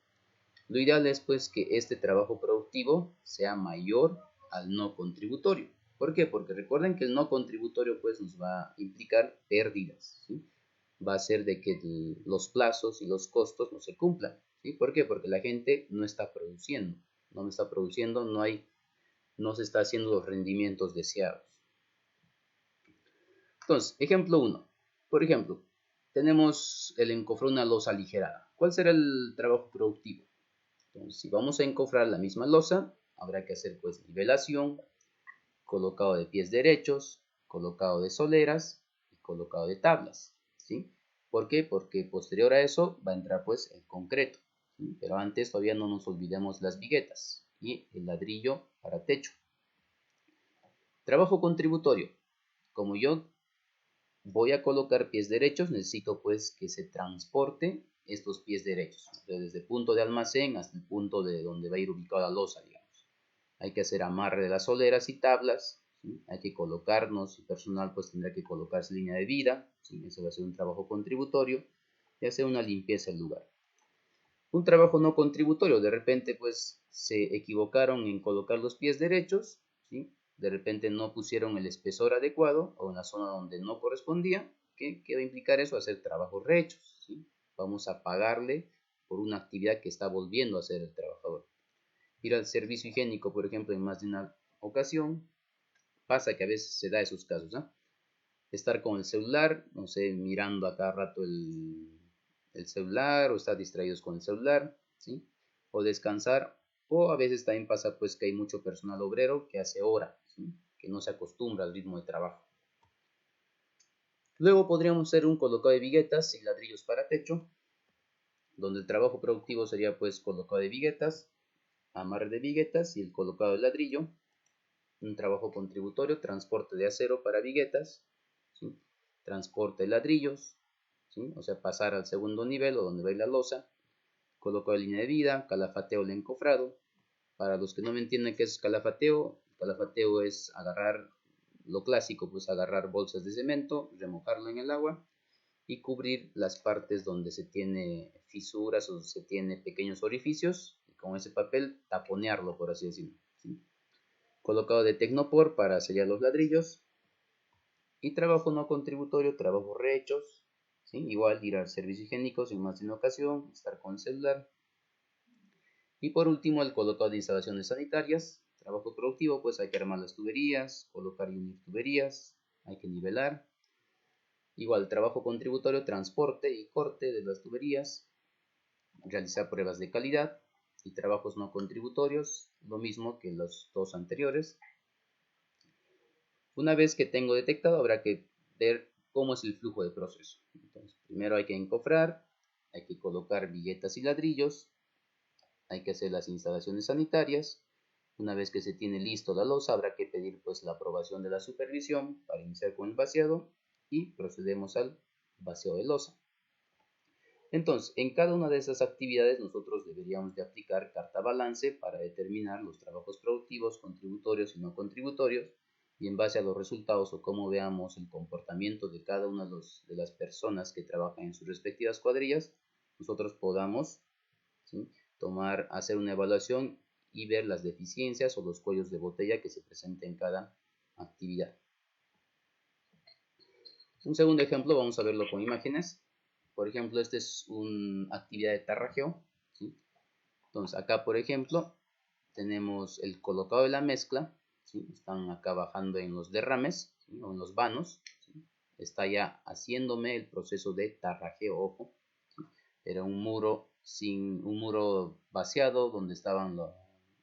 Lo ideal es pues que este trabajo productivo sea mayor al no contributorio. ¿Por qué? Porque recuerden que el no contributorio pues nos va a implicar pérdidas, ¿sí? Va a ser de que los plazos y los costos no se cumplan, ¿sí? ¿Por qué? Porque la gente no está produciendo, no se está haciendo los rendimientos deseados. Entonces, ejemplo 1. Por ejemplo, tenemos el encofrar una losa aligerada. ¿Cuál será el trabajo productivo? Entonces, si vamos a encofrar la misma losa, habrá que hacer pues nivelación, colocado de pies derechos, colocado de soleras y colocado de tablas, ¿sí? ¿Por qué? Porque posterior a eso va a entrar pues el concreto, ¿sí? Pero antes todavía no nos olvidemos las viguetas y el ladrillo para techo. Trabajo contributorio. Como yo voy a colocar pies derechos, necesito pues que se transporte estos pies derechos, desde el punto de almacén hasta el punto de donde va a ir ubicada la losa, digamos. Hay que hacer amarre de las soleras y tablas, ¿sí? Hay que colocarnos, el personal pues tendrá que colocarse línea de vida, ¿sí? Eso va a ser un trabajo contributorio, y hacer una limpieza del lugar. Un trabajo no contributorio, de repente pues se equivocaron en colocar los pies derechos, ¿sí? de repente no pusieron el espesor adecuado o en la zona donde no correspondía. ¿Qué va a implicar eso? Hacer trabajos rehechos, ¿sí? Vamos a pagarle por una actividad que está volviendo a hacer el trabajador. Ir al servicio higiénico, por ejemplo, en más de una ocasión, pasa que a veces se da esos casos, ¿no? Estar con el celular, no sé, mirando a cada rato el celular o estar distraídos con el celular, ¿sí? O descansar, o a veces también pasa pues que hay mucho personal obrero que hace hora, ¿sí? Que no se acostumbra al ritmo de trabajo. Luego podríamos hacer un colocado de viguetas y ladrillos para techo, donde el trabajo productivo sería pues colocado de viguetas, amarre de viguetas y el colocado de ladrillo. Un trabajo contributorio, transporte de acero para viguetas, ¿sí? Transporte de ladrillos, ¿sí? O sea, pasar al segundo nivel o donde va la losa, colocado de línea de vida, calafateo del encofrado. Para los que no me entienden qué es calafateo es agarrar lo clásico, pues agarrar bolsas de cemento, remojarlo en el agua y cubrir las partes donde se tiene fisuras o se tiene pequeños orificios y con ese papel taponearlo, por así decirlo, ¿sí? Colocado de tecnopor para sellar los ladrillos y trabajo no contributorio, trabajos rehechos, ¿sí? Igual ir al servicio higiénico sin más de una ocasión, estar con el celular. Y por último el colocado de instalaciones sanitarias, trabajo productivo, pues hay que armar las tuberías, colocar y unir tuberías, hay que nivelar. Igual trabajo contributorio, transporte y corte de las tuberías, realizar pruebas de calidad. Y trabajos no contributorios, lo mismo que los dos anteriores. Una vez que tengo detectado, habrá que ver cómo es el flujo de proceso. Entonces, primero hay que encofrar, hay que colocar viguetas y ladrillos, hay que hacer las instalaciones sanitarias. Una vez que se tiene listo la losa, habrá que pedir pues la aprobación de la supervisión para iniciar con el vaciado y procedemos al vaciado de losa. Entonces, en cada una de esas actividades nosotros deberíamos de aplicar carta balance para determinar los trabajos productivos, contributorios y no contributorios, y en base a los resultados o cómo veamos el comportamiento de cada una de las personas que trabajan en sus respectivas cuadrillas, nosotros podamos, ¿sí?, hacer una evaluación y ver las deficiencias o los cuellos de botella que se presenten en cada actividad. Un segundo ejemplo, vamos a verlo con imágenes. Por ejemplo, esta es una actividad de tarrajeo, ¿sí? Entonces, acá, por ejemplo, tenemos el colocado de la mezcla, ¿sí? Están acá bajando en los derrames, ¿sí?, o en los vanos, ¿sí? Está ya haciéndome el proceso de tarrajeo, ojo, ¿sí? Era un muro vaciado donde estaban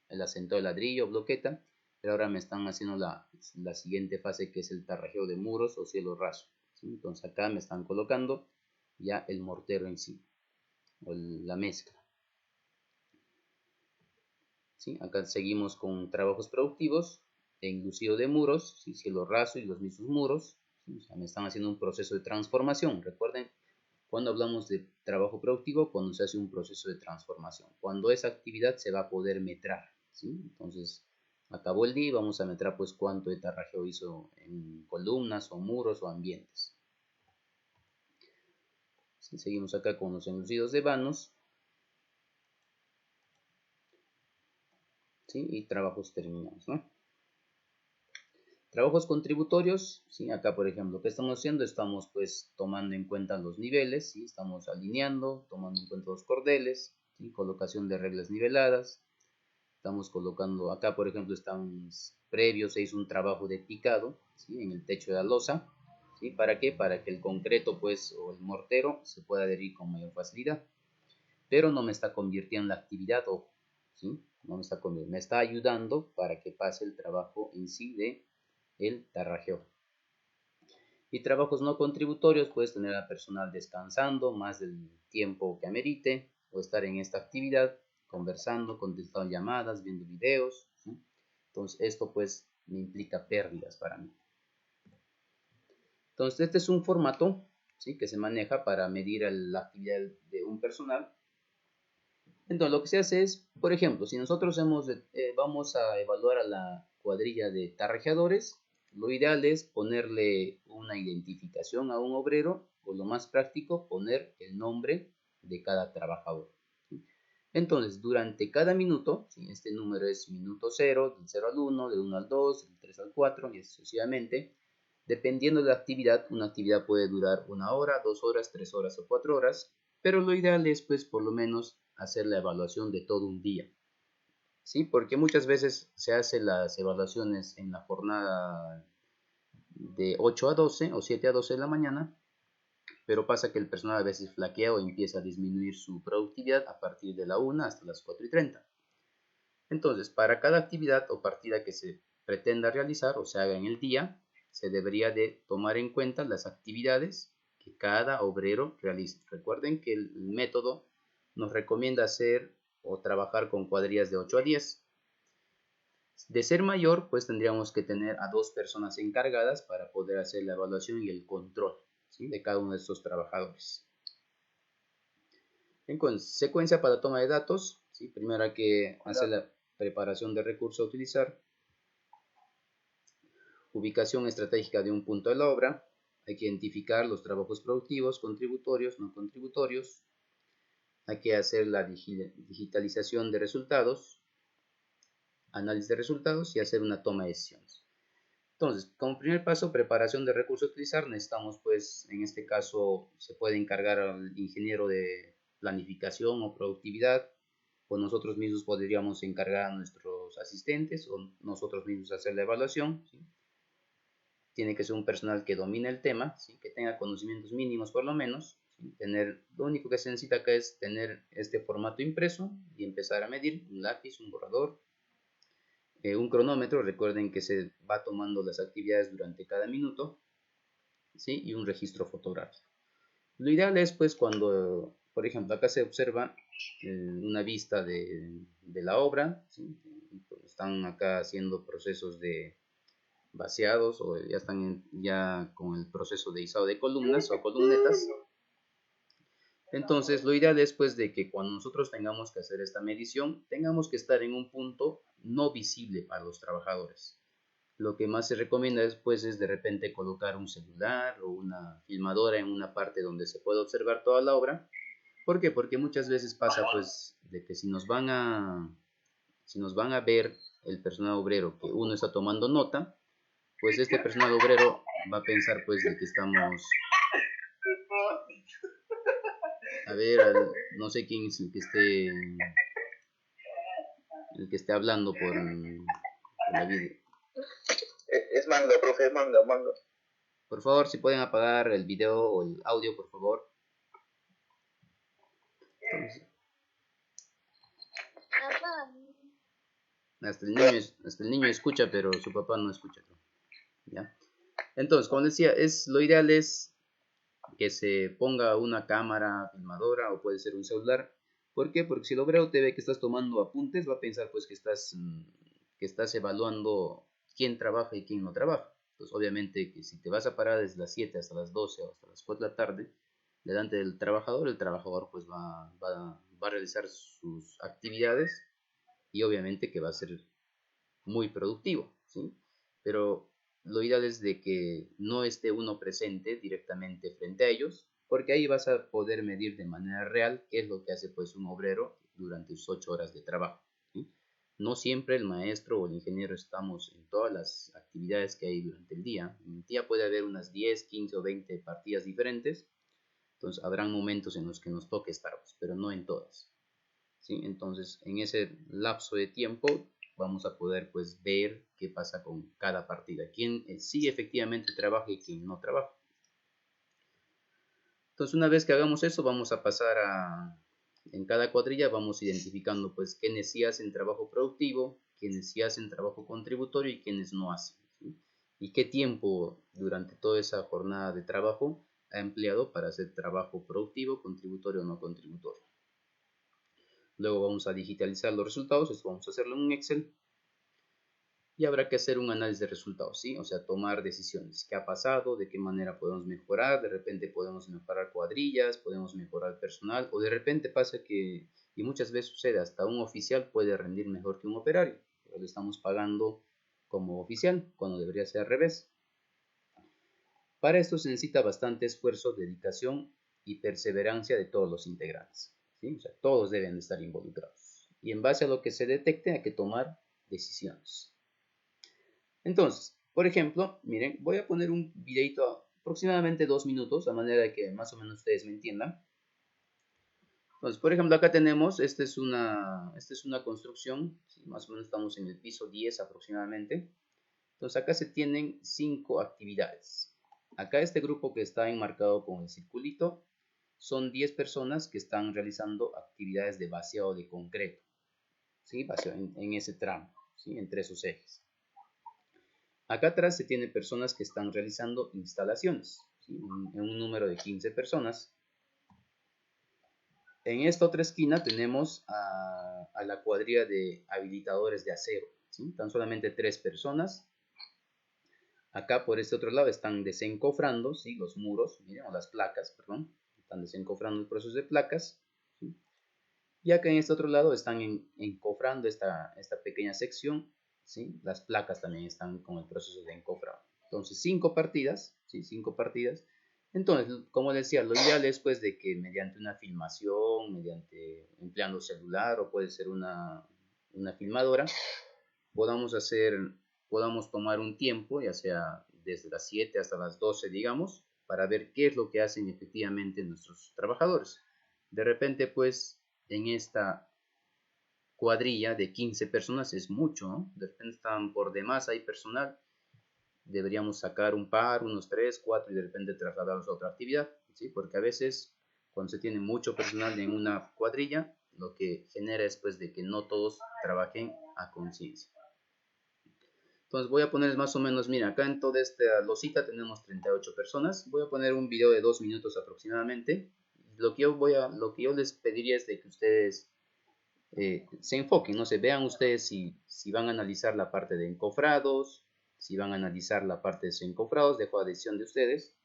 el asentado de ladrillo, bloqueta, pero ahora me están haciendo la siguiente fase, que es el tarrajeo de muros o cielo raso, ¿sí? Entonces acá me están colocando ya el mortero en sí, o la mezcla, ¿sí? Acá seguimos con trabajos productivos, enlucido de muros, ¿sí?, cielo raso y los mismos muros, ¿sí? O sea, me están haciendo un proceso de transformación. Recuerden, cuando hablamos de trabajo productivo, cuando se hace un proceso de transformación, cuando esa actividad se va a poder metrar, ¿sí? Entonces, acabó el día y vamos a metrar pues cuánto de tarrajeo hizo en columnas o muros o ambientes. ¿Sí? Seguimos acá con los enlucidos de vanos, ¿sí?, y trabajos terminados, ¿no? Trabajos contributorios, ¿sí? Acá, por ejemplo, ¿qué estamos haciendo? Estamos pues tomando en cuenta los niveles, ¿sí? Estamos alineando, tomando en cuenta los cordeles, ¿sí?, colocación de reglas niveladas. Estamos colocando, acá por ejemplo están previos, se hizo un trabajo de picado, ¿sí?, en el techo de la losa, ¿sí? ¿Para qué? Para que el concreto pues o el mortero se pueda adherir con mayor facilidad. Pero no me está convirtiendo en la actividad, ojo, ¿sí? No me está convirtiendo, me está ayudando para que pase el trabajo en sí de el tarrajeo. Y trabajos no contributorios, puedes tener a personal descansando más del tiempo que amerite, o estar en esta actividad conversando, contestando llamadas, viendo videos, ¿sí? Entonces esto pues me implica pérdidas para mí. Entonces este es un formato, ¿sí?, que se maneja para medir la actividad de un personal. Entonces lo que se hace es, por ejemplo, si nosotros vamos a evaluar a la cuadrilla de tarrajeadores, lo ideal es ponerle una identificación a un obrero, o lo más práctico, poner el nombre de cada trabajador, ¿sí? Entonces, durante cada minuto, ¿sí? Este número es minuto 0, del 0 al 1, del 1 al 2, del 3 al 4 y así sucesivamente. Dependiendo de la actividad, una actividad puede durar 1 hora, 2 horas, 3 horas o 4 horas, pero lo ideal es pues por lo menos hacer la evaluación de todo un día. ¿Sí? Porque muchas veces se hacen las evaluaciones en la jornada de 8 a 12 o 7 a 12 de la mañana, pero pasa que el personal a veces flaquea o empieza a disminuir su productividad a partir de la 1 hasta las 4:30. Entonces, para cada actividad o partida que se pretenda realizar o se haga en el día, se debería de tomar en cuenta las actividades que cada obrero realiza. Recuerden que el método nos recomienda hacer o trabajar con cuadrillas de 8 a 10. De ser mayor, pues tendríamos que tener a 2 personas encargadas para poder hacer la evaluación y el control, ¿sí? De cada uno de estos trabajadores. En secuencia para toma de datos, ¿sí? Primero hay que hacer la preparación de recursos a utilizar, ubicación estratégica de un punto de la obra, hay que identificar los trabajos productivos, contributorios, no contributorios, hay que hacer la digitalización de resultados, análisis de resultados y hacer una toma de decisiones. Entonces, como primer paso, preparación de recursos a utilizar, necesitamos pues, en este caso, se puede encargar al ingeniero de planificación o productividad, o nosotros mismos podríamos encargar a nuestros asistentes, o nosotros mismos hacer la evaluación, ¿sí? Tiene que ser un personal que domine el tema, ¿sí? Que tenga conocimientos mínimos por lo menos, ¿sí? Lo único que se necesita acá es tener este formato impreso y empezar a medir un lápiz, un borrador, un cronómetro, recuerden que se va tomando las actividades durante cada minuto, ¿sí? Y un registro fotográfico. Lo ideal es pues cuando, por ejemplo, acá se observa una vista de la obra, ¿sí? Están acá haciendo procesos de vaciados o ya están ya con el proceso de izado de columnas o columnetas. Entonces, lo ideal es pues de que cuando nosotros tengamos que hacer esta medición, tengamos que estar en un punto no visible para los trabajadores. Lo que más se recomienda después es de repente colocar un celular o una filmadora en una parte donde se pueda observar toda la obra. ¿Por qué? Porque muchas veces pasa pues de que si nos van a ver el personal obrero que uno está tomando nota, pues este personal obrero va a pensar pues de que estamos... A ver, no sé quién es el que esté hablando por la video. Es manga, profe, manga, manga. Por favor, si pueden apagar el video o el audio, por favor. Entonces, hasta el niño escucha, pero su papá no escucha, ¿ya? Entonces, como decía, lo ideal es que se ponga una cámara filmadora o puede ser un celular. ¿Por qué? Porque si el obrero te ve que estás tomando apuntes, va a pensar pues que estás evaluando quién trabaja y quién no trabaja. Entonces, obviamente que si te vas a parar desde las 7 hasta las 12 o hasta las 4 de la tarde, delante del trabajador, el trabajador pues va a realizar sus actividades y obviamente que va a ser muy productivo, ¿sí? Pero lo ideal es de que no esté uno presente directamente frente a ellos, porque ahí vas a poder medir de manera real qué es lo que hace pues un obrero durante sus 8 horas de trabajo, ¿sí? No siempre el maestro o el ingeniero estamos en todas las actividades que hay durante el día. En el día puede haber unas 10, 15 o 20 partidas diferentes, entonces habrán momentos en los que nos toque estar, pero no en todas, ¿sí? Entonces en ese lapso de tiempo vamos a poder pues ver qué pasa con cada partida, quién sí efectivamente trabaja y quién no trabaja. Entonces una vez que hagamos eso vamos a pasar en cada cuadrilla vamos identificando pues quiénes sí hacen trabajo productivo, quiénes sí hacen trabajo contributorio y quiénes no hacen, ¿sí? Y qué tiempo durante toda esa jornada de trabajo ha empleado para hacer trabajo productivo, contributorio o no contributorio. Luego vamos a digitalizar los resultados, esto vamos a hacerlo en un Excel. Y habrá que hacer un análisis de resultados, ¿sí? O sea, tomar decisiones. ¿Qué ha pasado? ¿De qué manera podemos mejorar? De repente podemos mejorar cuadrillas, podemos mejorar personal, o de repente pasa que, y muchas veces sucede, hasta un oficial puede rendir mejor que un operario, pero le estamos pagando como oficial, cuando debería ser al revés. Para esto se necesita bastante esfuerzo, dedicación y perseverancia de todos los integrantes, ¿sí? O sea, todos deben de estar involucrados. Y en base a lo que se detecte hay que tomar decisiones. Entonces, por ejemplo, miren, voy a poner un videito aproximadamente 2 minutos, de manera que más o menos ustedes me entiendan. Entonces, por ejemplo, acá tenemos, esta es una construcción, ¿sí? Más o menos estamos en el piso 10 aproximadamente. Entonces, acá se tienen 5 actividades. Acá este grupo que está enmarcado con el circulito son 10 personas que están realizando actividades de vaciado de concreto, ¿sí? Vaciado en ese tramo, ¿sí? Entre esos ejes. Acá atrás se tiene personas que están realizando instalaciones, ¿sí? En un número de 15 personas. En esta otra esquina tenemos a la cuadrilla de habilitadores de acero, ¿sí? Tan solamente 3 personas. Acá por este otro lado están desencofrando, ¿sí? Los muros, miren, o las placas, perdón. Están desencofrando el proceso de placas, ¿sí? Y acá en este otro lado están encofrando esta pequeña sección, ¿sí? Las placas también están con el proceso de encofrado. Entonces, 5 partidas, ¿sí? 5 partidas. Entonces, como decía, lo ideal es pues de que mediante una filmación, mediante empleando celular o puede ser una filmadora, podamos tomar un tiempo, ya sea desde las 7 hasta las 12, digamos, para ver qué es lo que hacen efectivamente nuestros trabajadores. De repente, pues, en esta cuadrilla de 15 personas es mucho, ¿no? De repente están por demás, hay personal, deberíamos sacar un par, unos 3, 4 y de repente trasladarlos a otra actividad, ¿sí? Porque a veces cuando se tiene mucho personal en una cuadrilla, lo que genera es pues de que no todos trabajen a conciencia. Entonces voy a poner más o menos, mira, acá en toda esta losita tenemos 38 personas. Voy a poner un video de 2 minutos aproximadamente. Lo que yo les pediría es de que ustedes se enfoquen, no sé, vean ustedes si van a analizar la parte de encofrados, si van a analizar la parte de desencofrados, dejo a decisión de ustedes.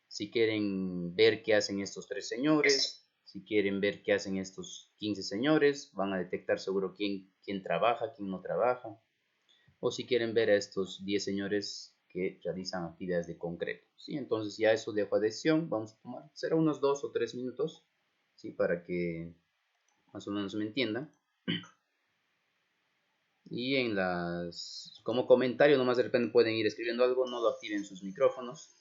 Si quieren ver qué hacen estos 3 señores, si quieren ver qué hacen estos 15 señores, van a detectar seguro quién trabaja, quién no trabaja. O si quieren ver a estos 10 señores que realizan actividades de concreto, ¿sí? Entonces ya eso dejo a decisión, vamos a tomar, será unos 2 o 3 minutos, ¿sí? Para que más o menos me entiendan. Y como comentario nomás de repente pueden ir escribiendo algo, no lo activen sus micrófonos.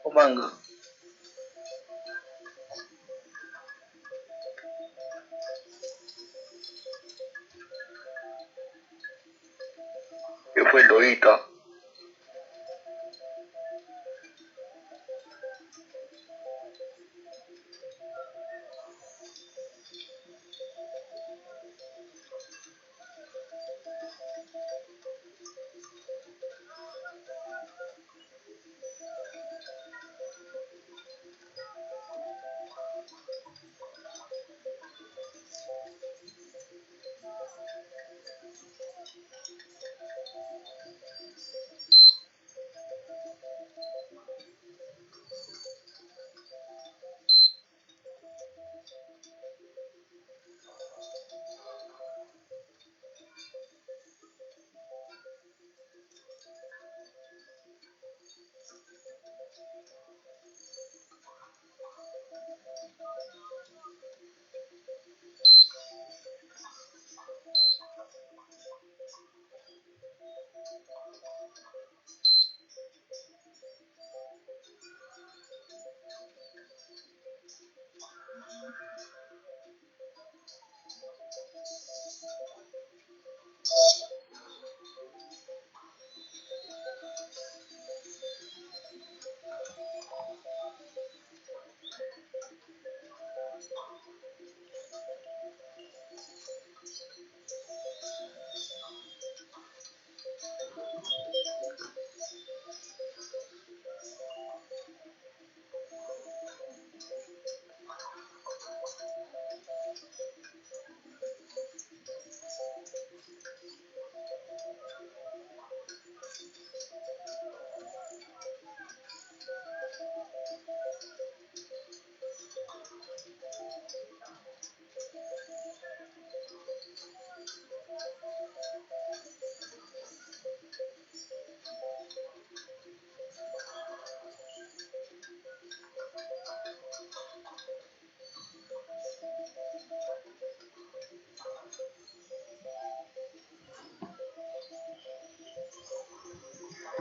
O manga. ¿Qué fue Lorita?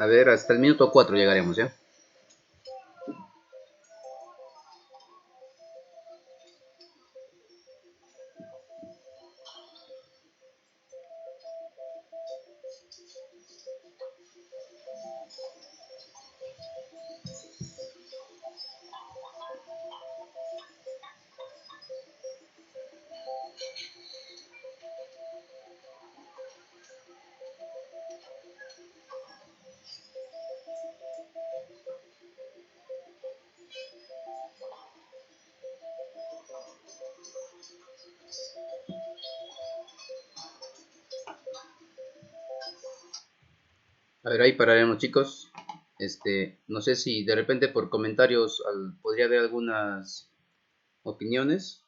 A ver, hasta el minuto 4 llegaremos, ¿ya? A ver, ahí pararemos, chicos. No sé si de repente por comentarios podría haber algunas opiniones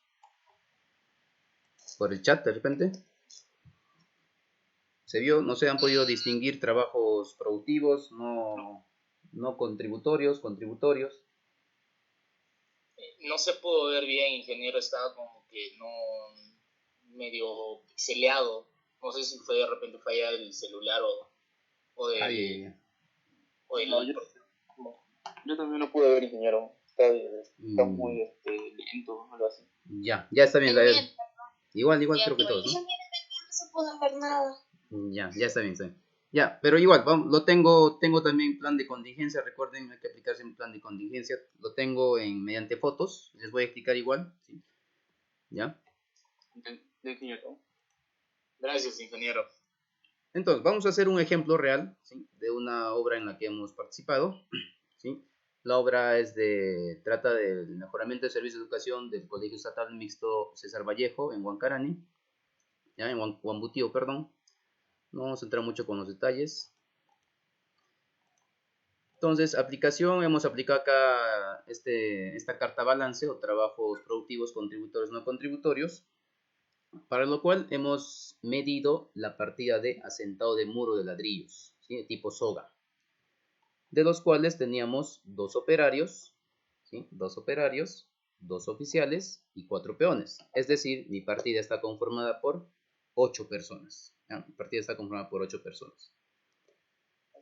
por el chat de repente. Se vio, no se han podido distinguir trabajos productivos, no contributorios, contributorios. No se pudo ver bien, ingeniero, estaba como que no medio pixeleado. No sé si fue de repente falla del celular o del... Ahí, No, Yo también no pude ver, ingeniero. Está muy lento, algo así. ya está bien. Igual creo que todos, ¿no? No se pudo ver nada. Ya está bien, está bien. Ya, pero igual, tengo también plan de contingencia. Recuerden, hay que aplicarse un plan de contingencia. Lo tengo mediante fotos. Les voy a explicar igual, ¿sí? ¿Ya? Ingeniero. Gracias, ingeniero. Entonces, vamos a hacer un ejemplo real, ¿sí? De una obra en la que hemos participado, ¿sí? La obra trata del mejoramiento de servicios de educación del Colegio Estatal Mixto César Vallejo en Huancarani, ¿ya? En Huambutío, perdón. No vamos a entrar mucho con los detalles. Entonces, aplicación, hemos aplicado acá esta carta balance o trabajos productivos, contributorios, no contributorios, para lo cual hemos medido la partida de asentado de muro de ladrillos, ¿sí? De tipo soga, de los cuales teníamos 2 operarios, ¿sí? 2 operarios, 2 oficiales y 4 peones. Es decir, mi partida está conformada por 8 personas. ¿Ya? Mi partida está conformada por 8 personas.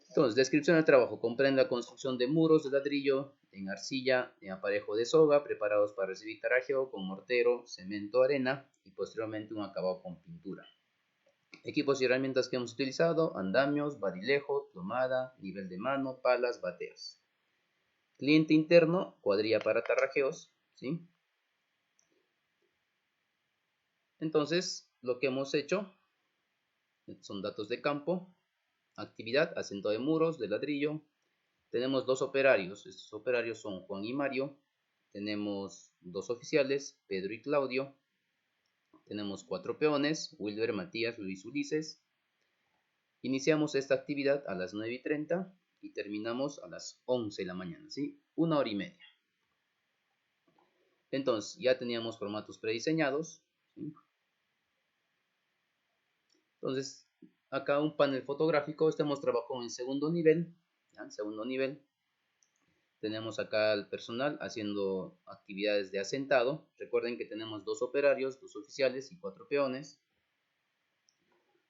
Entonces, descripción del trabajo. Comprende la construcción de muros de ladrillo en arcilla, en aparejo de soga, preparados para recibir tarajeo con mortero, cemento, arena y posteriormente un acabado con pintura. Equipos y herramientas que hemos utilizado: andamios, badilejo, plomada, nivel de mano, palas, bateas. Cliente interno, cuadrilla para tarrajeos, ¿sí? Entonces, lo que hemos hecho son datos de campo, actividad, asentado de muros de ladrillo. Tenemos 2 operarios, estos operarios son Juan y Mario. Tenemos 2 oficiales, Pedro y Claudio. Tenemos 4 peones, Wilber, Matías, Luis, Ulises. Iniciamos esta actividad a las 9:30 y terminamos a las 11 de la mañana, ¿sí? 1 hora y media. Entonces, ya teníamos formatos prediseñados, ¿sí? Entonces, acá un panel fotográfico. Hemos trabajado en segundo nivel, ¿ya? En segundo nivel. Tenemos acá al personal haciendo actividades de asentado. Recuerden que tenemos 2 operarios, 2 oficiales y 4 peones.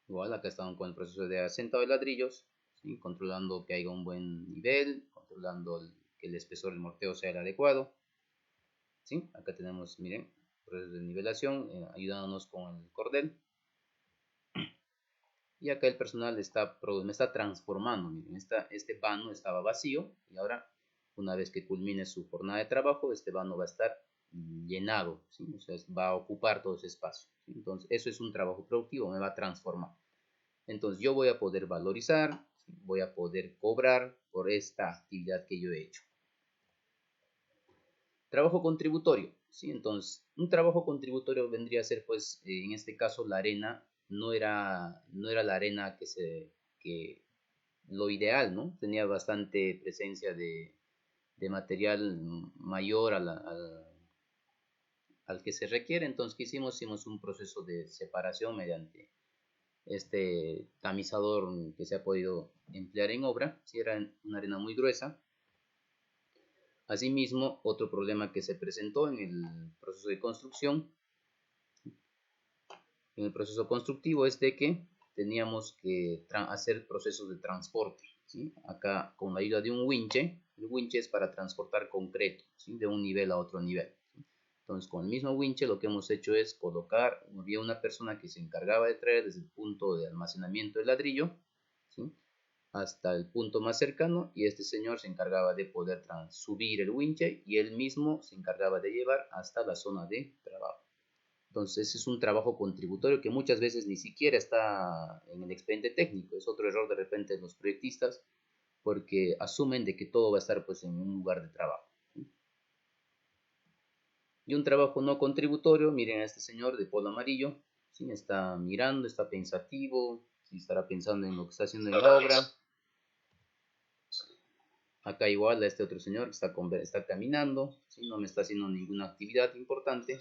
Igual acá estamos con el proceso de asentado de ladrillos, ¿sí? Controlando que haya un buen nivel, controlando que el espesor del mortero sea el adecuado, ¿sí? Acá tenemos, miren, proceso de nivelación, ayudándonos con el cordel. Y acá el personal me está transformando. Miren, este vano estaba vacío y ahora, una vez que culmine su jornada de trabajo, este vano va a estar llenado, ¿sí? O sea, va a ocupar todo ese espacio, ¿sí? Entonces, eso es un trabajo productivo, me va a transformar. Entonces, yo voy a poder valorizar, ¿sí? Voy a poder cobrar por esta actividad que yo he hecho. Trabajo contributorio, ¿sí? Entonces, un trabajo contributorio vendría a ser, pues, en este caso, la arena no era la arena que lo ideal, ¿no? Tenía bastante presencia de material mayor al que se requiere. Entonces, ¿qué hicimos? Hicimos un proceso de separación mediante este tamizador que se ha podido emplear en obra. Si era una arena muy gruesa. Asimismo, otro problema que se presentó en el proceso de construcción, en el proceso constructivo, es de que teníamos que hacer procesos de transporte, ¿sí? Acá con la ayuda de un winche. El winche es para transportar concreto, ¿sí? De un nivel a otro nivel. Entonces, con el mismo winche lo que hemos hecho es colocar, había una persona que se encargaba de traer desde el punto de almacenamiento del ladrillo, ¿sí? Hasta el punto más cercano, y este señor se encargaba de poder subir el winche y él mismo se encargaba de llevar hasta la zona de trabajo. Entonces es un trabajo contributorio que muchas veces ni siquiera está en el expediente técnico. Es otro error de repente de los proyectistas porque asumen de que todo va a estar pues en un lugar de trabajo. Y un trabajo no contributorio, miren a este señor de polo amarillo, ¿sí? Está mirando, está pensativo, ¿sí? Estará pensando en lo que está haciendo en la obra. Acá igual a este otro señor que está caminando, ¿sí? No me está haciendo ninguna actividad importante.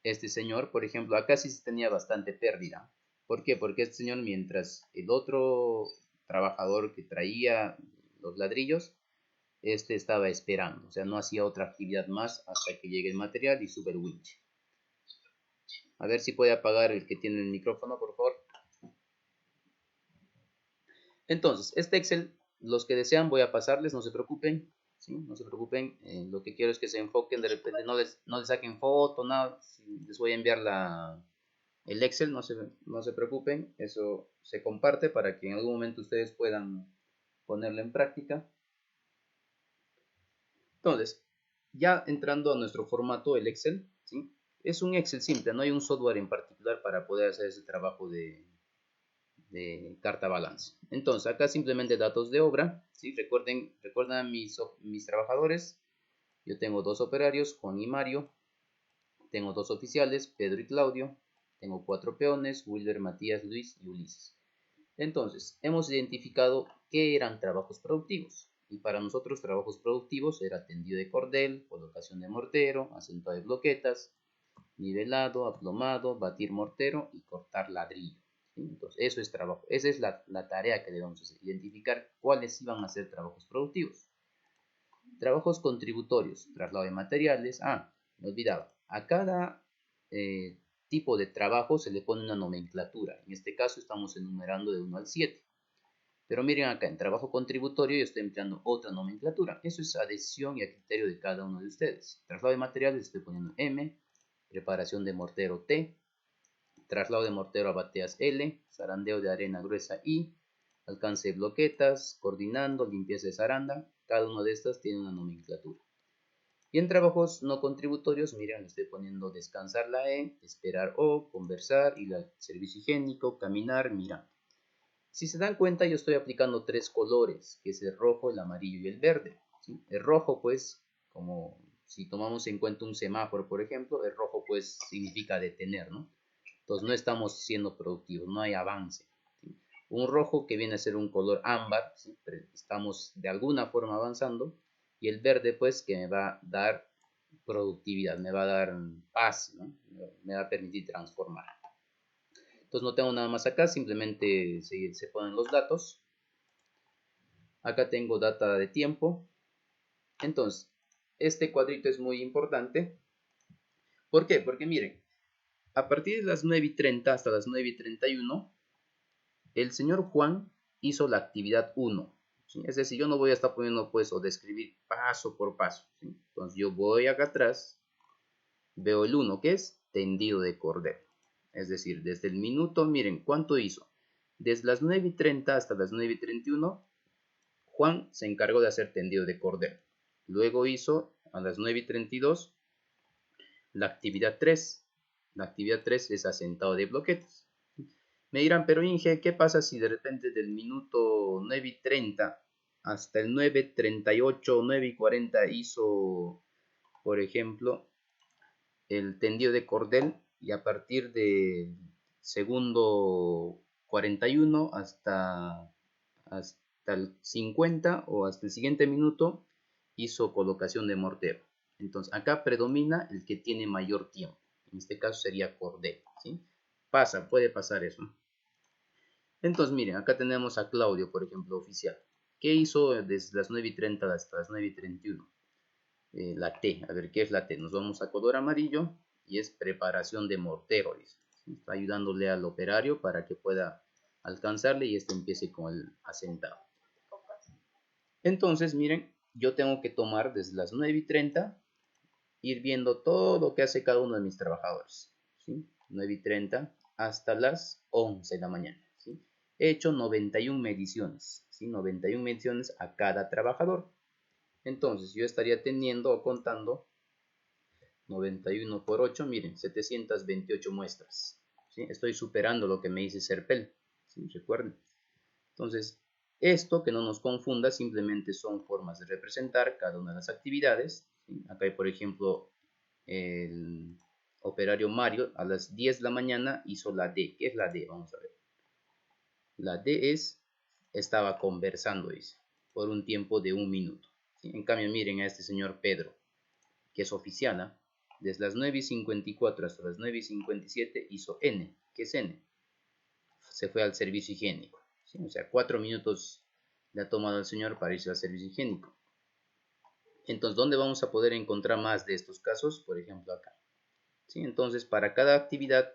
Este señor, por ejemplo, acá sí se tenía bastante pérdida. ¿Por qué? Porque este señor, mientras el otro trabajador que traía los ladrillos, este estaba esperando, o sea, no hacía otra actividad más hasta que llegue el material y sube el winch. A ver si puede apagar el que tiene el micrófono, por favor. Entonces, este Excel, los que desean voy a pasarles, no se preocupen, ¿sí? No se preocupen, lo que quiero es que se enfoquen, de repente no les saquen foto, nada, les voy a enviar el Excel, no se preocupen, eso se comparte para que en algún momento ustedes puedan ponerlo en práctica. Entonces, ya entrando a nuestro formato, el Excel, ¿sí? Es un Excel simple, no hay un software en particular para poder hacer ese trabajo de carta balance. Entonces, acá simplemente datos de obra, ¿sí? Recuerden a mis trabajadores. Yo tengo 2 operarios, Juan y Mario. Tengo 2 oficiales, Pedro y Claudio. Tengo 4 peones, Wilber, Matías, Luis y Ulises. Entonces, hemos identificado qué eran trabajos productivos. Y para nosotros trabajos productivos era tendido de cordel, colocación de mortero, asentado de bloquetas, nivelado, aplomado, batir mortero y cortar ladrillo. ¿Sí? Entonces, eso es trabajo. Esa es la tarea que debemos hacer, identificar cuáles iban a ser trabajos productivos. Trabajos contributorios, traslado de materiales. Me olvidaba. A cada tipo de trabajo se le pone una nomenclatura. En este caso estamos enumerando de 1 al 7. Pero miren acá, en trabajo contributorio yo estoy empleando otra nomenclatura. Eso es a decisión y a criterio de cada uno de ustedes. Traslado de materiales estoy poniendo M, preparación de mortero T, traslado de mortero a bateas L, zarandeo de arena gruesa I, alcance de bloquetas, coordinando, limpieza de zaranda. Cada una de estas tiene una nomenclatura. Y en trabajos no contributorios, miren, le estoy poniendo descansar la E, esperar O, conversar, ir al servicio higiénico, caminar, mirar. Si se dan cuenta, yo estoy aplicando 3 colores, que es el rojo, el amarillo y el verde, ¿sí? El rojo, pues, como si tomamos en cuenta un semáforo, por ejemplo, el rojo, pues, significa detener, ¿no? Entonces, no estamos siendo productivos, no hay avance, ¿sí? Un rojo que viene a ser un color ámbar, ¿sí? Estamos de alguna forma avanzando, y el verde, pues, que me va a dar productividad, me va a dar paz, ¿no? Me va a permitir transformar. Entonces no tengo nada más acá, simplemente se ponen los datos. Acá tengo data de tiempo. Entonces, este cuadrito es muy importante. ¿Por qué? Porque miren, a partir de las 9:30 hasta las 9:31, el señor Juan hizo la actividad 1. ¿Sí? Es decir, yo no voy a estar poniendo pues o describir paso por paso. ¿Sí? Entonces yo voy acá atrás, veo el 1, que es tendido de cordel. Es decir, desde el minuto, miren, ¿cuánto hizo? Desde las 9:30 hasta las 9:31, Juan se encargó de hacer tendido de cordel. Luego hizo a las 9:32 la actividad 3. La actividad 3 es asentado de bloquetes. Me dirán, pero Inge, ¿qué pasa si de repente del minuto 9:30 hasta el 9:38 o 9:40 hizo, por ejemplo, el tendido de cordel y a partir del segundo 41 hasta el 50 o hasta el siguiente minuto hizo colocación de mortero? Entonces acá predomina el que tiene mayor tiempo. En este caso sería cordel, ¿sí? Puede pasar eso. Entonces miren, acá tenemos a Claudio, por ejemplo, oficial. ¿Qué hizo desde las 9:30 hasta las 9:31? La T. A ver, ¿qué es la T? Nos vamos a color amarillo y es preparación de mortero, dice. Está ayudándole al operario para que pueda alcanzarle y este empiece con el asentado. Entonces, miren, yo tengo que tomar desde las 9:30, ir viendo todo lo que hace cada uno de mis trabajadores, ¿sí? 9:30 hasta las 11 de la mañana, ¿sí? He hecho 91 mediciones, ¿sí? 91 mediciones a cada trabajador. Entonces, yo estaría teniendo o contando 91 por 8, miren, 728 muestras, ¿sí? Estoy superando lo que me dice Serpel, ¿sí? Recuerden. Entonces, esto, que no nos confunda, simplemente son formas de representar cada una de las actividades, ¿sí? Acá hay, por ejemplo, el operario Mario a las 10 de la mañana hizo la D. ¿Qué es la D? Vamos a ver. La D es, estaba conversando, dice, por un tiempo de 1 minuto, ¿sí? En cambio, miren a este señor Pedro, que es oficial, ¿eh? Desde las 9:54 hasta las 9:57 hizo N. ¿Qué es N? Se fue al servicio higiénico, ¿sí? O sea, 4 minutos le ha tomado al señor para irse al servicio higiénico. Entonces, ¿dónde vamos a poder encontrar más de estos casos? Por ejemplo, acá, ¿sí? Entonces, para cada actividad,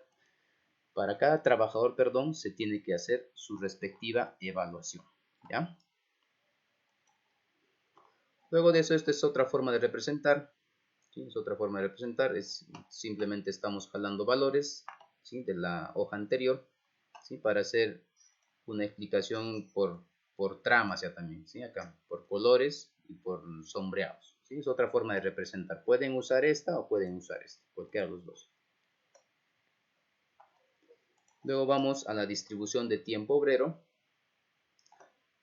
para cada trabajador, perdón, se tiene que hacer su respectiva evaluación, ¿ya? Luego de eso, esta es otra forma de representar, ¿sí? Es otra forma de representar, es simplemente estamos jalando valores, ¿sí? De la hoja anterior, ¿sí? Para hacer una explicación por tramas ya también, ¿sí? Acá, por colores y por sombreados, ¿sí? Es otra forma de representar. Pueden usar esta o pueden usar esta, cualquiera de los dos. Luego vamos a la distribución de tiempo obrero.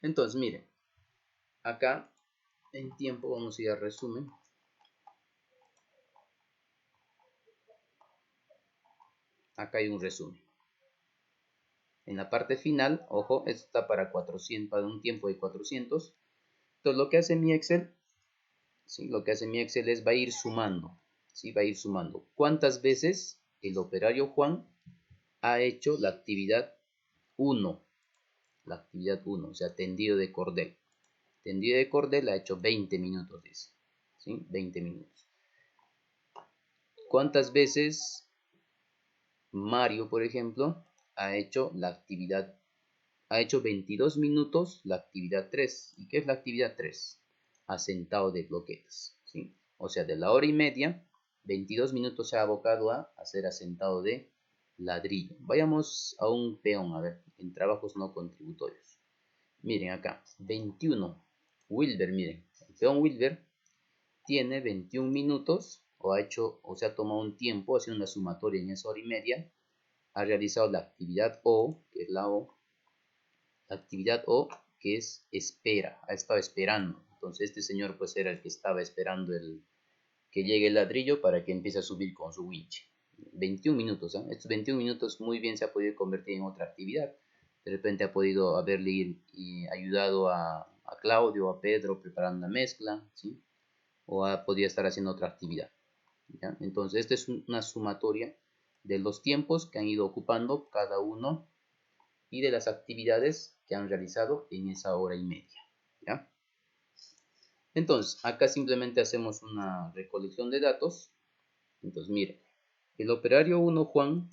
Entonces, miren, acá en tiempo vamos a ir a resumen. Acá hay un resumen. En la parte final, ojo, esto está para 400, para un tiempo de 400. Entonces, lo que hace mi Excel, ¿sí? Lo que hace mi Excel es va a ir sumando, ¿sí? Va a ir sumando. ¿Cuántas veces el operario Juan ha hecho la actividad 1? La actividad 1, o sea, tendido de cordel. Tendido de cordel ha hecho 20 minutos, dice, ¿sí? 20 minutos. ¿Cuántas veces Mario, por ejemplo, ha hecho la actividad? Ha hecho 22 minutos la actividad 3. ¿Y qué es la actividad 3? Asentado de bloquetas, ¿sí? O sea, de la hora y media, 22 minutos se ha abocado a hacer asentado de ladrillo. Vayamos a un peón, a ver, en trabajos no contributorios. Miren acá, 21. Wilber, miren, el peón Wilber tiene 21 minutos o se ha tomado un tiempo haciendo una sumatoria en esa hora y media. Ha realizado la actividad O, que es la O. La actividad O, que es espera, ha estado esperando. Entonces este señor pues era el que estaba esperando que llegue el ladrillo para que empiece a subir con su winch. 21 minutos, ¿eh? Estos 21 minutos muy bien se ha podido convertir en otra actividad. De repente ha podido haberle ayudado a Claudio, a Pedro preparando la mezcla, ¿sí? O ha podido estar haciendo otra actividad, ¿ya? Entonces esta es una sumatoria de los tiempos que han ido ocupando cada uno y de las actividades que han realizado en esa hora y media, ¿ya? Entonces, acá simplemente hacemos una recolección de datos. Entonces, miren, el operario 1 Juan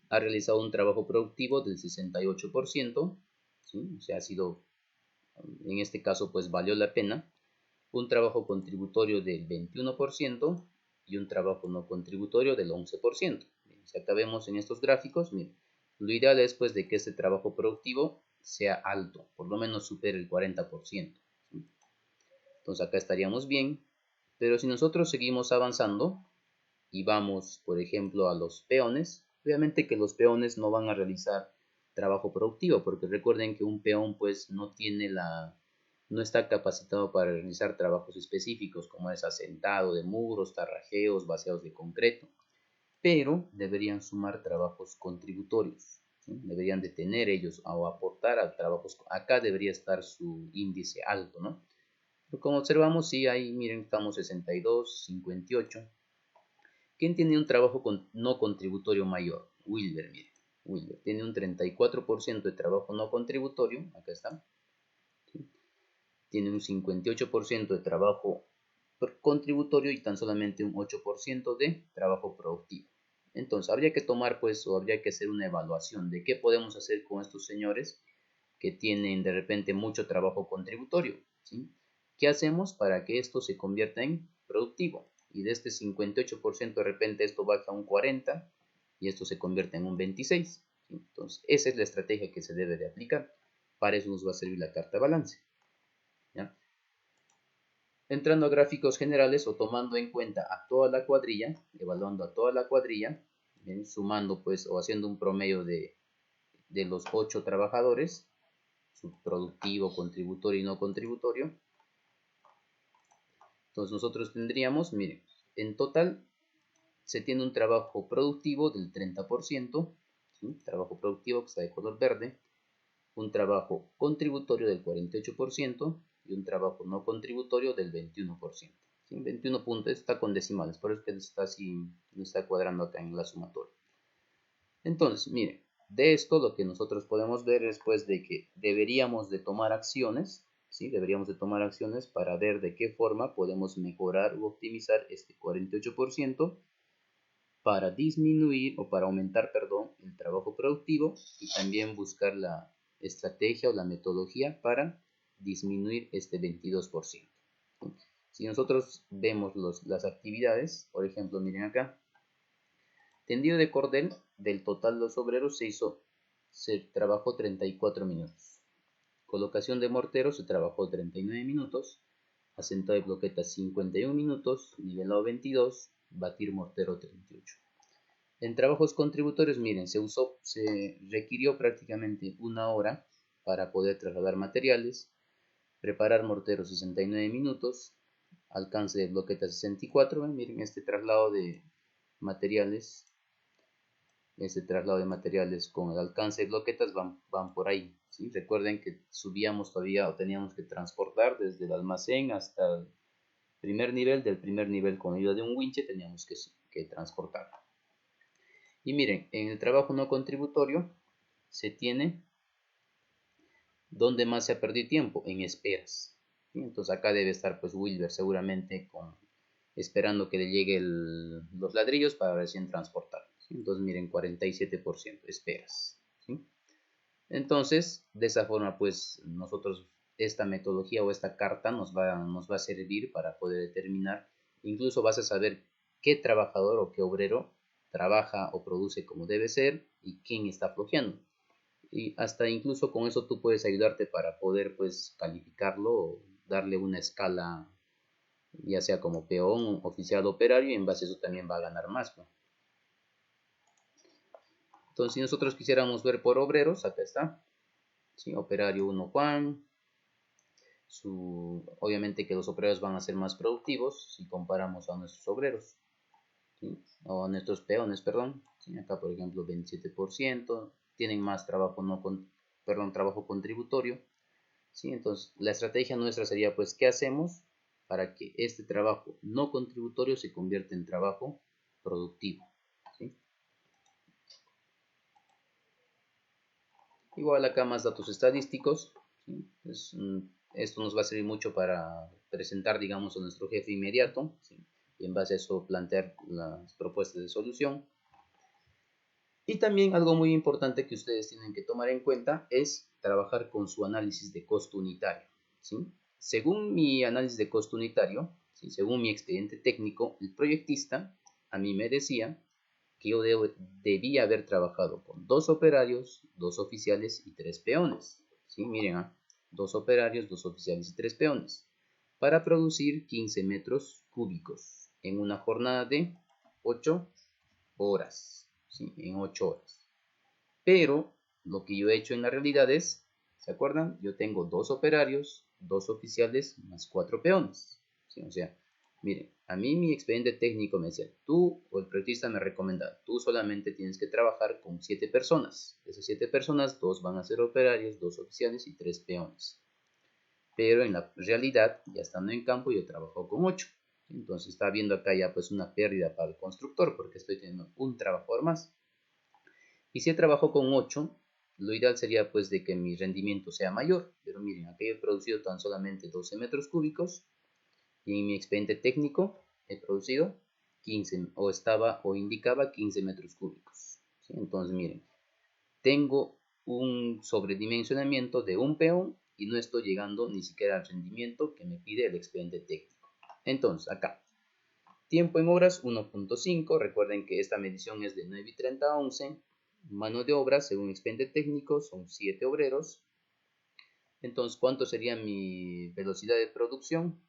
ha realizado un trabajo productivo del 68%, ¿sí? O sea, ha sido, en este caso, pues valió la pena. Un trabajo contributorio del 21% y un trabajo no contributorio del 11%. Si acá vemos en estos gráficos, miren, lo ideal es pues de que este trabajo productivo sea alto, por lo menos supere el 40%. ¿Sí? Entonces acá estaríamos bien, pero si nosotros seguimos avanzando y vamos, por ejemplo, a los peones, obviamente que los peones no van a realizar trabajo productivo, porque recuerden que un peón pues no está capacitado para realizar trabajos específicos como es asentado de muros, tarrajeos, vaciados de concreto, pero deberían sumar trabajos contributorios, ¿sí? Deberían de tener ellos o aportar a trabajos, acá debería estar su índice alto, ¿no? Pero como observamos, sí, ahí miren, estamos 62, 58. ¿Quién tiene un trabajo no contributorio mayor? Wilber, miren. Wilber tiene un 34% de trabajo no contributorio, acá está. ¿Sí? Tiene un 58% de trabajo contributorio y tan solamente un 8% de trabajo productivo. Entonces, habría que tomar, pues, o habría que hacer una evaluación de qué podemos hacer con estos señores que tienen de repente mucho trabajo contributorio, ¿sí? ¿Qué hacemos para que esto se convierta en productivo? Y de este 58% de repente esto baja a un 40% y esto se convierte en un 26%. ¿Sí? Entonces, esa es la estrategia que se debe de aplicar. Para eso nos va a servir la carta balance. ¿Ya? Entrando a gráficos generales o tomando en cuenta a toda la cuadrilla, evaluando a toda la cuadrilla, ¿bien? Sumando pues o haciendo un promedio de los 8 trabajadores, productivo, contributorio y no contributorio. Entonces nosotros tendríamos, miren, en total se tiene un trabajo productivo del 30%, ¿sí? Trabajo productivo que está de color verde, un trabajo contributorio del 48% y un trabajo no contributorio del 21%. ¿Sí? 21 puntos, está con decimales, por eso que está así, no está cuadrando acá en la sumatoria. Entonces, miren, de esto lo que nosotros podemos ver es pues de que deberíamos de tomar acciones, ¿sí? Deberíamos de tomar acciones para ver de qué forma podemos mejorar o optimizar este 48% para disminuir o para aumentar, perdón, el trabajo productivo y también buscar la estrategia o la metodología para disminuir este 22%. Si nosotros vemos las actividades, por ejemplo, miren acá, tendido de cordel, del total de los obreros se trabajó 34 minutos. Colocación de mortero se trabajó 39 minutos. Asentado de bloquetas 51 minutos. Nivelado 22. Batir mortero 38. En trabajos contributorios, miren, se requirió prácticamente una hora para poder trasladar materiales. Preparar mortero 69 minutos. Alcance de bloquetas 64. Miren este traslado de materiales. Este traslado de materiales con el alcance de bloquetas van por ahí, ¿sí? Recuerden que subíamos todavía o teníamos que transportar desde el almacén hasta el primer nivel, del primer nivel con ayuda de un winche teníamos que transportar. Y miren, en el trabajo no contributorio se tiene donde más se ha perdido tiempo, en esperas. ¿Sí? Entonces acá debe estar pues Wilber seguramente esperando que le lleguen los ladrillos para recién transportar. Entonces miren, 47% esperas, ¿sí? Entonces de esa forma pues nosotros esta metodología o esta carta nos va a servir para poder determinar, incluso vas a saber qué trabajador o qué obrero trabaja o produce como debe ser y quién está flojeando, y hasta incluso con eso tú puedes ayudarte para poder pues calificarlo o darle una escala, ya sea como peón, oficial, operario, y en base a eso también va a ganar más, ¿no? Entonces, si nosotros quisiéramos ver por obreros, acá está, ¿sí? Operario 1 Juan, obviamente que los operarios van a ser más productivos si comparamos a nuestros obreros, ¿sí? O a nuestros peones, perdón, ¿sí? Acá por ejemplo 27%, tienen más trabajo, trabajo contributorio, ¿sí? Entonces, la estrategia nuestra sería pues, ¿qué hacemos para que este trabajo no contributorio se convierta en trabajo productivo? ¿Sí? Igual acá más datos estadísticos, ¿sí? Esto nos va a servir mucho para presentar, digamos, a nuestro jefe inmediato, ¿sí? Y en base a eso plantear las propuestas de solución. Y también algo muy importante que ustedes tienen que tomar en cuenta es trabajar con su análisis de costo unitario, ¿sí? Según mi análisis de costo unitario, ¿sí? Según mi expediente técnico, el proyectista a mí me decía que yo debía haber trabajado con 2 operarios, 2 oficiales y 3 peones. ¿Sí? Miren, 2 operarios, 2 oficiales y 3 peones, para producir 15 metros cúbicos en una jornada de 8 horas. ¿Sí? En 8 horas. Pero lo que yo he hecho en la realidad es, ¿se acuerdan? Yo tengo 2 operarios, 2 oficiales más 4 peones. ¿Sí? O sea, miren, a mí mi expediente técnico me decía, tú o el proyectista me recomienda, tú solamente tienes que trabajar con 7 personas. De esas 7 personas, 2 van a ser operarios, 2 oficiales y 3 peones. Pero en la realidad, ya estando en campo, yo trabajo con 8. Entonces está viendo acá ya pues una pérdida para el constructor porque estoy teniendo un trabajador más. Y si trabajo con 8, lo ideal sería pues de que mi rendimiento sea mayor. Pero miren, aquí he producido tan solamente 12 metros cúbicos y en mi expediente técnico he producido 15 o indicaba 15 metros cúbicos. ¿Sí? Entonces miren, tengo un sobredimensionamiento de un peón y no estoy llegando ni siquiera al rendimiento que me pide el expediente técnico. Entonces, acá, tiempo en horas 1.5, recuerden que esta medición es de 9:30 a 11, mano de obra según expediente técnico son 7 obreros. Entonces, ¿cuánto sería mi velocidad de producción?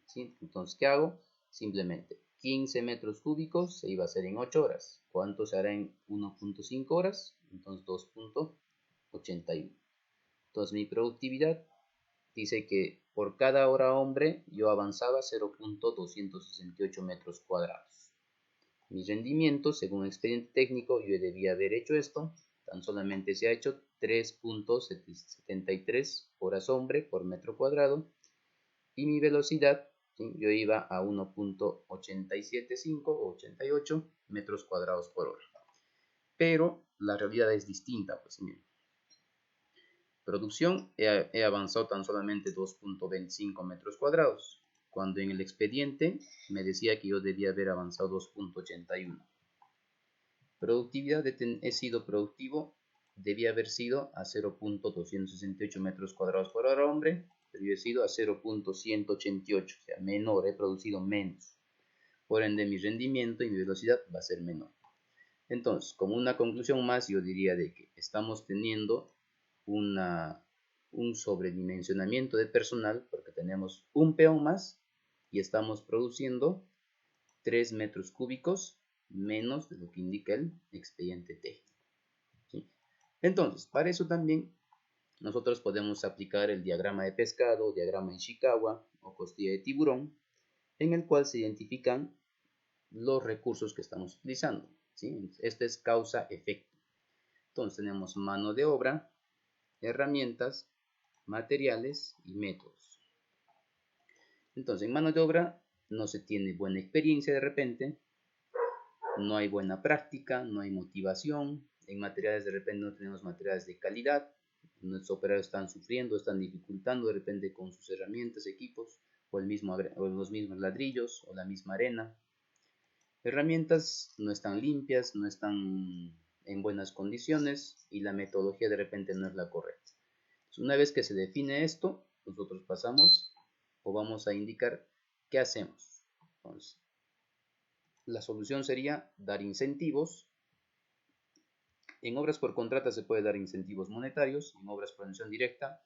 ¿Sí? Entonces, ¿qué hago? Simplemente 15 metros cúbicos se iba a hacer en 8 horas. ¿Cuánto se hará en 1.5 horas? Entonces 2.81. Entonces mi productividad dice que por cada hora hombre yo avanzaba 0.268 metros cuadrados. Mi rendimiento, según expediente técnico, yo debía haber hecho esto. Tan solamente se ha hecho 3.73 horas hombre por metro cuadrado. Y mi velocidad, ¿sí? Yo iba a 1.875 o 88 metros cuadrados por hora. Pero la realidad es distinta, pues miren. Producción, he avanzado tan solamente 2.25 metros cuadrados, cuando en el expediente me decía que yo debía haber avanzado 2.81. Productividad, he sido productivo, debía haber sido a 0.268 metros cuadrados por hora hombre, pero yo he sido a 0.188, o sea, menor, he producido menos. Por ende, mi rendimiento y mi velocidad va a ser menor. Entonces, como una conclusión más, yo diría de que estamos teniendo un sobredimensionamiento de personal porque tenemos un peón más y estamos produciendo 3 metros cúbicos menos de lo que indica el expediente técnico. ¿Sí? Entonces, para eso también nosotros podemos aplicar el diagrama de pescado, diagrama de Ishikawa o costilla de tiburón, en el cual se identifican los recursos que estamos utilizando. ¿Sí? Este es causa-efecto. Entonces tenemos mano de obra, herramientas, materiales y métodos. Entonces en mano de obra no se tiene buena experiencia de repente, no hay buena práctica, no hay motivación. En materiales de repente no tenemos materiales de calidad, nuestros operarios están sufriendo, están dificultando de repente con sus herramientas, equipos o los mismos ladrillos o la misma arena. Herramientas no están limpias, no están en buenas condiciones y la metodología de repente no es la correcta. Entonces, una vez que se define esto, nosotros pasamos o vamos a indicar qué hacemos. Entonces, la solución sería dar incentivos. En obras por contrata se puede dar incentivos monetarios, en obras por atención directa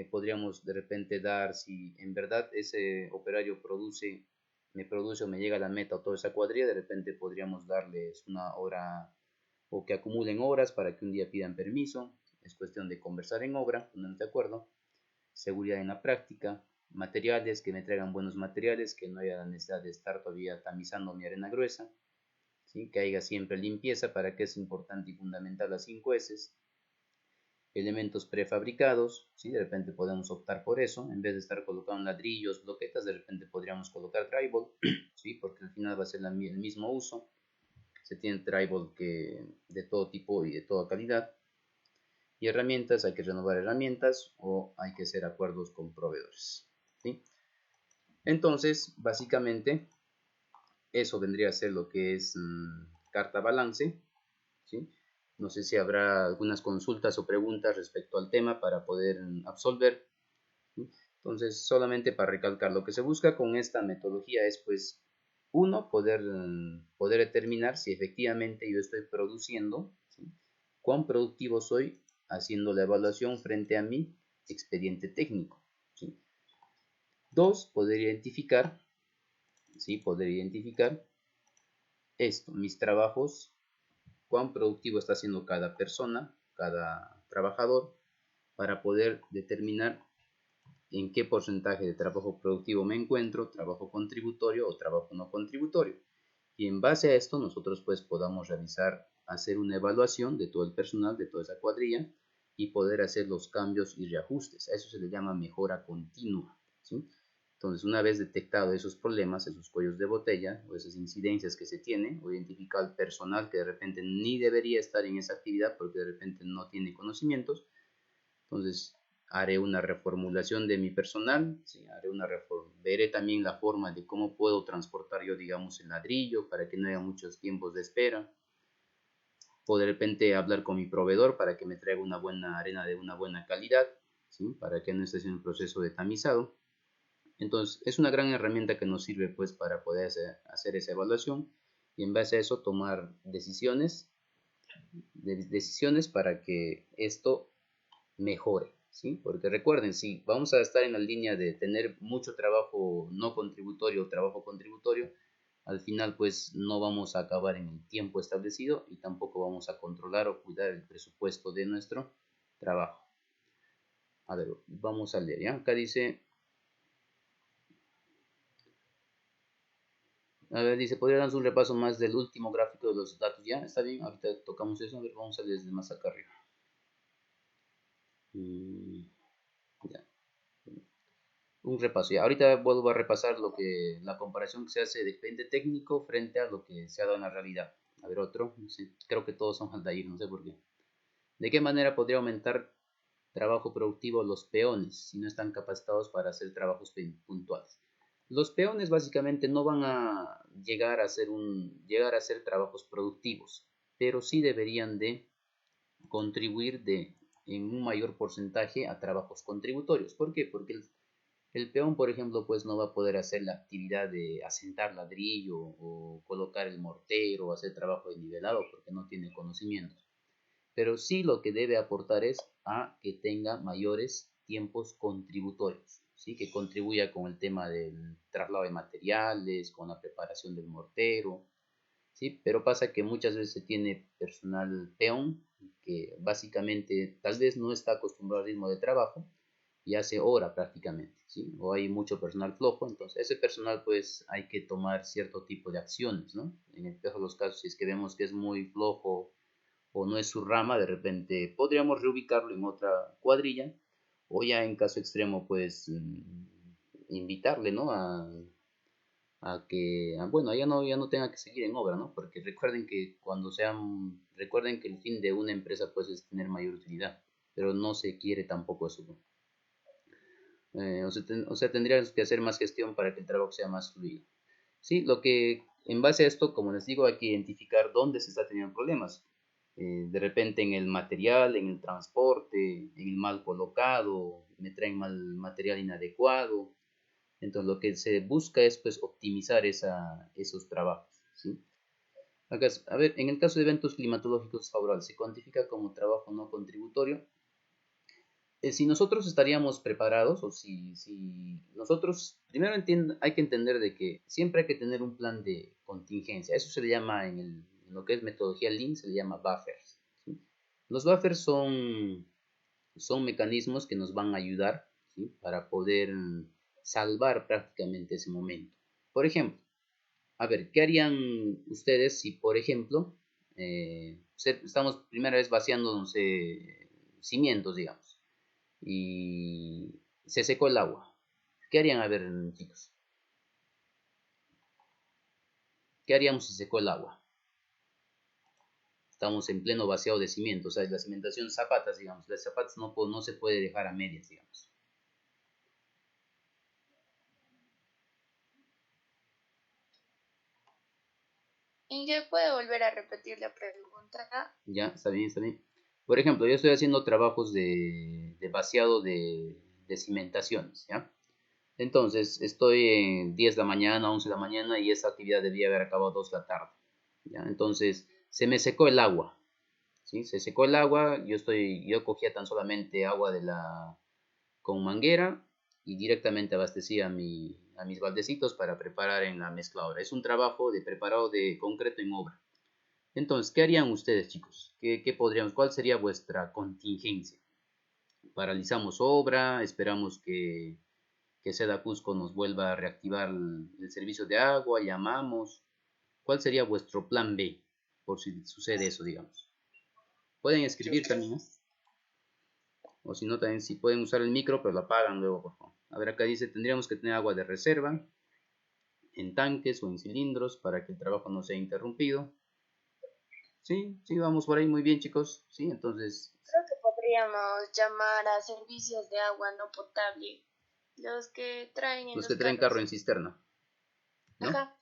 podríamos de repente dar, si en verdad ese operario me produce o me llega a la meta o toda esa cuadrilla, de repente podríamos darles una hora o que acumulen horas para que un día pidan permiso. Es cuestión de conversar en obra, ponernos de acuerdo. Seguridad en la práctica, materiales, que me traigan buenos materiales, que no haya la necesidad de estar todavía tamizando mi arena gruesa, ¿sí? Que haya siempre limpieza, para que es importante y fundamental las 5 S. Elementos prefabricados, ¿sí? De repente podemos optar por eso, en vez de estar colocando ladrillos, bloquetas, de repente podríamos colocar drywall, ¿sí? Porque al final va a ser el mismo uso. Se tiene drywall de todo tipo y de toda calidad. Y herramientas, hay que renovar herramientas o hay que hacer acuerdos con proveedores, ¿sí? Entonces, básicamente, eso vendría a ser lo que es carta balance, ¿sí? No sé si habrá algunas consultas o preguntas respecto al tema para poder absolver, ¿sí? Entonces, solamente para recalcar, lo que se busca con esta metodología es, pues, uno, poder determinar si efectivamente yo estoy produciendo, ¿sí? Cuán productivo soy haciendo la evaluación frente a mi expediente técnico, ¿sí? Dos, poder identificar, ¿sí? Poder identificar esto, mis trabajos, cuán productivo está haciendo cada persona, cada trabajador, para poder determinar en qué porcentaje de trabajo productivo me encuentro, trabajo contributorio o trabajo no contributorio. Y en base a esto nosotros pues podamos realizar, hacer una evaluación de todo el personal, de toda esa cuadrilla y poder hacer los cambios y reajustes. A eso se le llama mejora continua, ¿sí? Entonces, una vez detectado esos problemas, esos cuellos de botella o esas incidencias que se tienen, o identificar al personal que de repente ni debería estar en esa actividad porque de repente no tiene conocimientos, entonces haré una reformulación de mi personal, ¿sí? Veré también la forma de cómo puedo transportar yo, digamos, el ladrillo para que no haya muchos tiempos de espera. o de repente hablar con mi proveedor para que me traiga una buena arena de una buena calidad, ¿sí? Para que no esté haciendo un proceso de tamizado. Entonces, es una gran herramienta que nos sirve pues para poder hacer esa evaluación y en base a eso tomar decisiones para que esto mejore, ¿sí? Porque recuerden, si vamos a estar en la línea de tener mucho trabajo no contributorio o trabajo contributorio, al final pues no vamos a acabar en el tiempo establecido y tampoco vamos a controlar o cuidar el presupuesto de nuestro trabajo. A ver, vamos a leer, ¿ya? Acá dice, a ver, dice, ¿podría darnos un repaso más del último gráfico de los datos? Ya, está bien, ahorita tocamos eso, a ver, vamos a leer desde más acá arriba. Ya. Un repaso. Ya, ahorita vuelvo a repasar la comparación que se hace de expediente técnico frente a lo que se ha dado en la realidad. A ver, otro. No sé, creo que todos son Aldair, no sé por qué. ¿De qué manera podría aumentar trabajo productivo los peones si no están capacitados para hacer trabajos puntuales? Los peones básicamente no van a llegar a hacer trabajos productivos, pero sí deberían de contribuir en un mayor porcentaje a trabajos contributorios. ¿Por qué? Porque el peón, por ejemplo, pues no va a poder hacer la actividad de asentar ladrillo o colocar el mortero o hacer trabajo de nivelado porque no tiene conocimientos. Pero sí lo que debe aportar es a que tenga mayores tiempos contributorios, ¿sí? Que contribuya con el tema del traslado de materiales, con la preparación del mortero, ¿sí? Pero pasa que muchas veces se tiene personal peón que básicamente tal vez no está acostumbrado al ritmo de trabajo y hace hora prácticamente, ¿sí? O hay mucho personal flojo, entonces ese personal pues hay que tomar cierto tipo de acciones, ¿no? En el peor de los casos, si es que vemos que es muy flojo o no es su rama, de repente podríamos reubicarlo en otra cuadrilla o ya en caso extremo pues invitarle, ¿no? A que, bueno, ya no tenga que seguir en obra, ¿no? Porque recuerden que el fin de una empresa pues es tener mayor utilidad, pero no se quiere tampoco eso, ¿no? O sea, tendríamos que hacer más gestión para que el trabajo sea más fluido. Sí, en base a esto, como les digo, hay que identificar dónde se está teniendo problemas. De repente en el material, en el transporte, en el mal colocado, me traen mal material inadecuado. Entonces lo que se busca es pues optimizar esos trabajos, ¿sí? Acá, a ver, en el caso de eventos climatológicos favorables, ¿se cuantifica como trabajo no contributorio? Si nosotros estaríamos preparados o si nosotros, primero hay que entender de que siempre hay que tener un plan de contingencia. Eso se le llama en lo que es metodología Lean, se le llama buffers, ¿sí? Los buffers son mecanismos que nos van a ayudar, ¿sí? Para poder salvar prácticamente ese momento. Por ejemplo, a ver, ¿qué harían ustedes si, por ejemplo, estamos primera vez vaciando, no sé, cimientos, digamos, y se secó el agua? ¿Qué harían? A ver, chicos, ¿qué haríamos si secó el agua? Estamos en pleno vaciado de cimiento, o sea, la cimentación zapatas, digamos, las zapatas no se puede dejar a medias, digamos. Inge, ¿puede volver a repetir la pregunta? Ya, está bien, está bien. Por ejemplo, yo estoy haciendo trabajos de vaciado de cimentaciones, ¿ya? Entonces, estoy en 10 de la mañana, 11 de la mañana y esa actividad debía haber acabado 2 de la tarde, ¿ya? Entonces, se me secó el agua, ¿sí? Se secó el agua, yo cogía tan solamente agua con manguera y directamente abastecía a mis baldecitos para preparar en la mezcladora. Es un trabajo de preparado de concreto en obra. Entonces, ¿qué harían ustedes, chicos? ¿Cuál sería vuestra contingencia? ¿Paralizamos obra? ¿Esperamos que Seda Cusco nos vuelva a reactivar el servicio de agua? ¿Llamamos? ¿Cuál sería vuestro plan B por si sucede eso, digamos? Pueden escribir también, ¿no? O si no, también si pueden usar el micro, pero lo apagan luego, por favor. A ver, acá dice, tendríamos que tener agua de reserva en tanques o en cilindros para que el trabajo no sea interrumpido. Sí, sí, vamos por ahí muy bien, chicos. Sí, entonces, Creo que podríamos llamar a servicios de agua no potable, los que traen en los los que traen carro en carros. cisterna, ¿no? Ajá.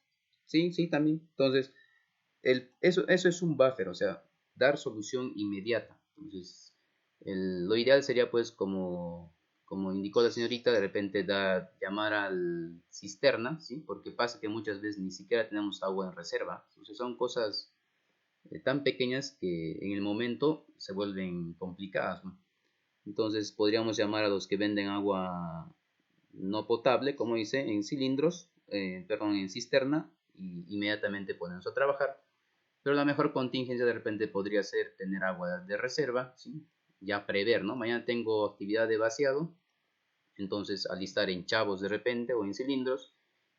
Sí, sí, también. Entonces, eso es un buffer, o sea, dar solución inmediata. Entonces, lo ideal sería pues como indicó la señorita, de repente llamar al cisterna, ¿sí? Porque pasa que muchas veces ni siquiera tenemos agua en reserva. Entonces son cosas tan pequeñas que en el momento se vuelven complicadas, ¿no? Entonces podríamos llamar a los que venden agua no potable, como dice, en cilindros, perdón, en cisterna, y inmediatamente ponernos a trabajar. Pero la mejor contingencia de repente podría ser tener agua de reserva, ¿sí? Ya prever, ¿no? Mañana tengo actividad de vaciado, entonces alistar en chavos de repente o en cilindros,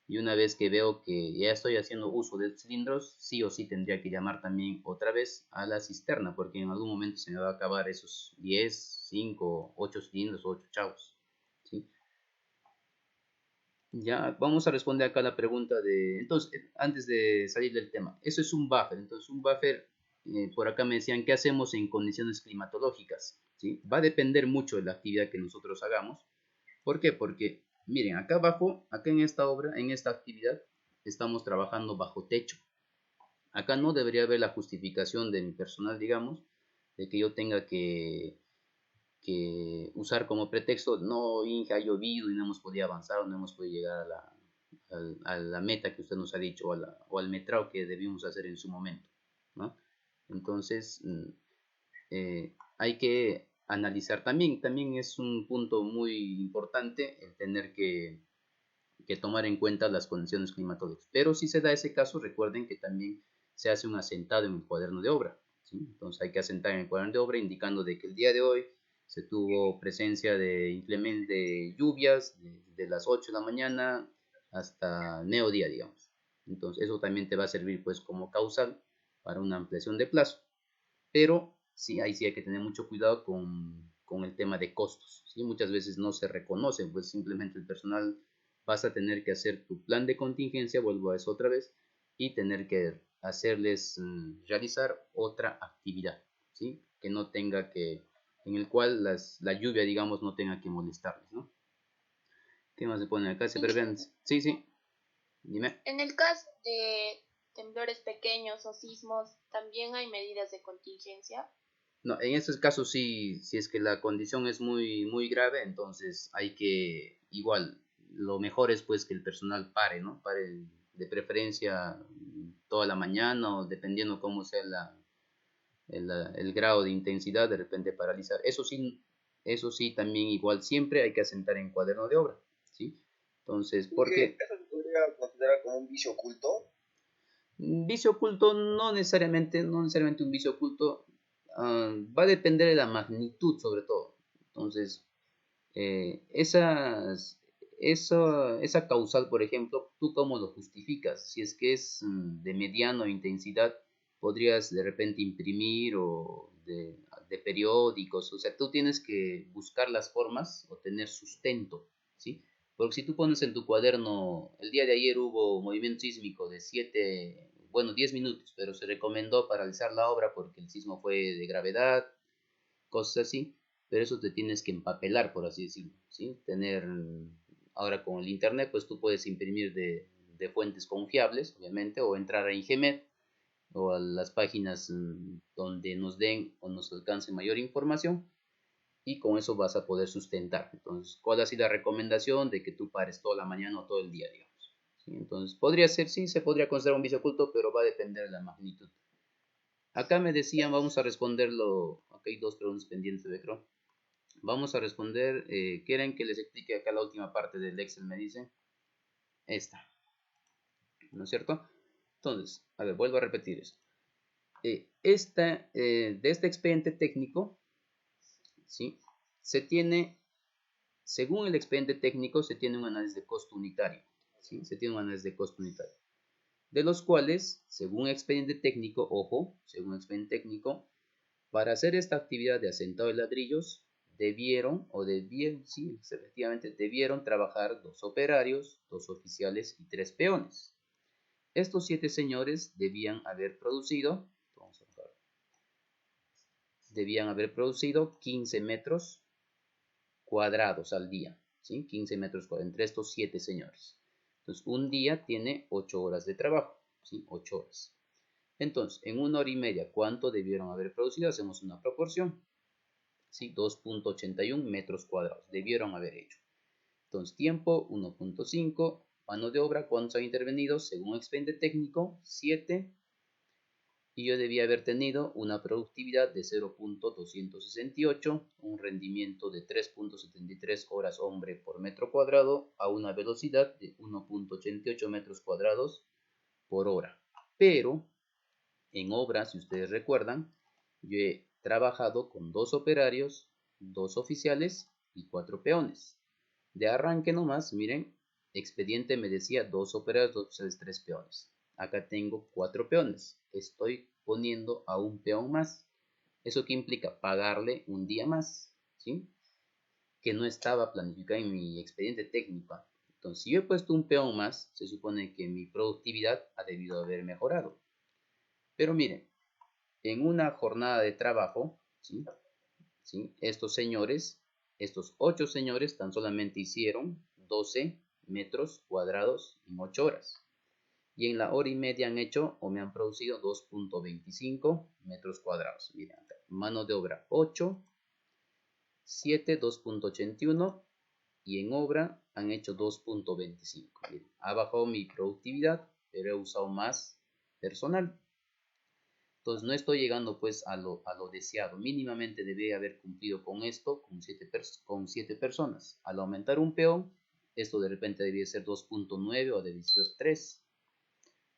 y una vez que veo que ya estoy haciendo uso de cilindros, sí o sí tendría que llamar también otra vez a la cisterna, porque en algún momento se me va a acabar esos 10, 5, 8 cilindros o 8 chavos, ¿sí? Ya vamos a responder acá la pregunta de, entonces, antes de salir del tema, eso es un buffer. Entonces un buffer, por acá me decían, ¿qué hacemos en condiciones climatológicas? ¿Sí? Va a depender mucho de la actividad que nosotros hagamos. ¿Por qué? Porque, miren, acá abajo, acá en esta obra, en esta actividad, estamos trabajando bajo techo. Acá no debería haber la justificación de mi personal, digamos, de que yo tenga que usar como pretexto, no, Inge, ha llovido y no hemos podido avanzar o no hemos podido llegar a la meta que usted nos ha dicho o al metrao que debimos hacer en su momento, ¿no? Entonces, hay que analizar también es un punto muy importante el tener que tomar en cuenta las condiciones climatológicas. Pero si se da ese caso, recuerden que también se hace un asentado en el cuaderno de obra, ¿sí? Entonces hay que asentar en el cuaderno de obra indicando de que el día de hoy se tuvo presencia de inclemente de lluvias de las 8 de la mañana hasta mediodía, digamos. Entonces eso también te va a servir pues como causal para una ampliación de plazo. Pero sí, ahí sí hay que tener mucho cuidado con el tema de costos, ¿sí? Muchas veces no se reconoce, pues simplemente el personal vas a tener que hacer tu plan de contingencia, vuelvo a eso otra vez, y tener que hacerles realizar otra actividad, ¿sí? Que no tenga que, en el cual la lluvia, digamos, no tenga que molestarles, ¿no? ¿Qué más se pone acá? Se prevén. Sí, sí, dime. En el caso de temblores pequeños o sismos, ¿también hay medidas de contingencia? No, en estos casos sí, si es que la condición es muy grave, entonces hay que, igual, lo mejor es pues que el personal pare, ¿no? Pare de preferencia toda la mañana o dependiendo cómo sea el grado de intensidad, de repente paralizar. Eso sí, también igual siempre hay que asentar en cuaderno de obra, ¿sí? Entonces, porque ¿Eso se podría considerar como un vicio oculto? vicio oculto no necesariamente un vicio oculto, va a depender de la magnitud sobre todo. Entonces, esa causal, por ejemplo, ¿tú cómo lo justificas? Si es que es de mediano intensidad, podrías de repente imprimir o de periódicos, o sea, tú tienes que buscar las formas o tener sustento, ¿sí? Porque si tú pones en tu cuaderno, el día de ayer hubo movimiento sísmico de 7, bueno, 10 minutos, pero se recomendó paralizar la obra porque el sismo fue de gravedad, cosas así, pero eso te tienes que empapelar, por así decirlo, ¿sí? Ahora con el internet, pues tú puedes imprimir de fuentes confiables, obviamente, o entrar a Ingemed o a las páginas donde nos den o nos alcance mayor información y con eso vas a poder sustentar. Entonces, ¿cuál ha sido la recomendación de que tú pares toda la mañana o todo el día, digamos? ¿Sí? Entonces, podría ser, sí, se podría considerar un vicio oculto, pero va a depender de la magnitud. Acá me decían, vamos a responderlo, acá hay dos preguntas pendientes de creo. Vamos a responder, ¿quieren que les explique acá la última parte del Excel? Me dicen, esta, ¿no es cierto? Entonces, a ver, vuelvo a repetir esto. De este expediente técnico, ¿sí? Se tiene, según el expediente técnico, se tiene un análisis de costo unitario, ¿sí? Se tiene un análisis de costo unitario, de los cuales, según expediente técnico, ojo, según expediente técnico, para hacer esta actividad de asentado de ladrillos, sí, efectivamente, debieron trabajar 2 operarios, 2 oficiales y 3 peones. Estos 7 señores debían haber producido 15 metros cuadrados al día, ¿sí? 15 metros cuadrados entre estos 7 señores. Entonces, un día tiene 8 horas de trabajo, ¿sí? 8 horas. Entonces, en 1 hora y media, ¿cuánto debieron haber producido? Hacemos una proporción. ¿Sí? 2.81 metros cuadrados debieron haber hecho. Entonces, tiempo 1.5. Mano de obra, ¿cuántos han intervenido? Según expediente técnico, 7. Y yo debía haber tenido una productividad de 0.268, un rendimiento de 3.73 horas hombre por metro cuadrado a una velocidad de 1.88 metros cuadrados por hora. Pero en obra, si ustedes recuerdan, yo he trabajado con 2 operarios, 2 oficiales y 4 peones. De arranque nomás, miren, expediente me decía 2 operarios, 2 oficiales, 3 peones. Acá tengo 4 peones. Estoy poniendo a un peón más. ¿Eso qué implica? Pagarle un día más, ¿sí? Que no estaba planificado en mi expediente técnico. Entonces, si yo he puesto un peón más, se supone que mi productividad ha debido haber mejorado. Pero miren, en una jornada de trabajo, ¿sí? Estos señores, estos 8 señores tan solamente hicieron 12 metros cuadrados en 8 horas. Y en la hora y media han hecho o me han producido 2.25 metros cuadrados. Miren acá, mano de obra 8, 7, 2.81 y en obra han hecho 2.25. Miren, ha bajado mi productividad, pero he usado más personal. Entonces no estoy llegando pues a lo deseado. Mínimamente debería haber cumplido con esto con 7 personas. Al aumentar un peón, esto de repente debería ser 2.9 o debería ser 3.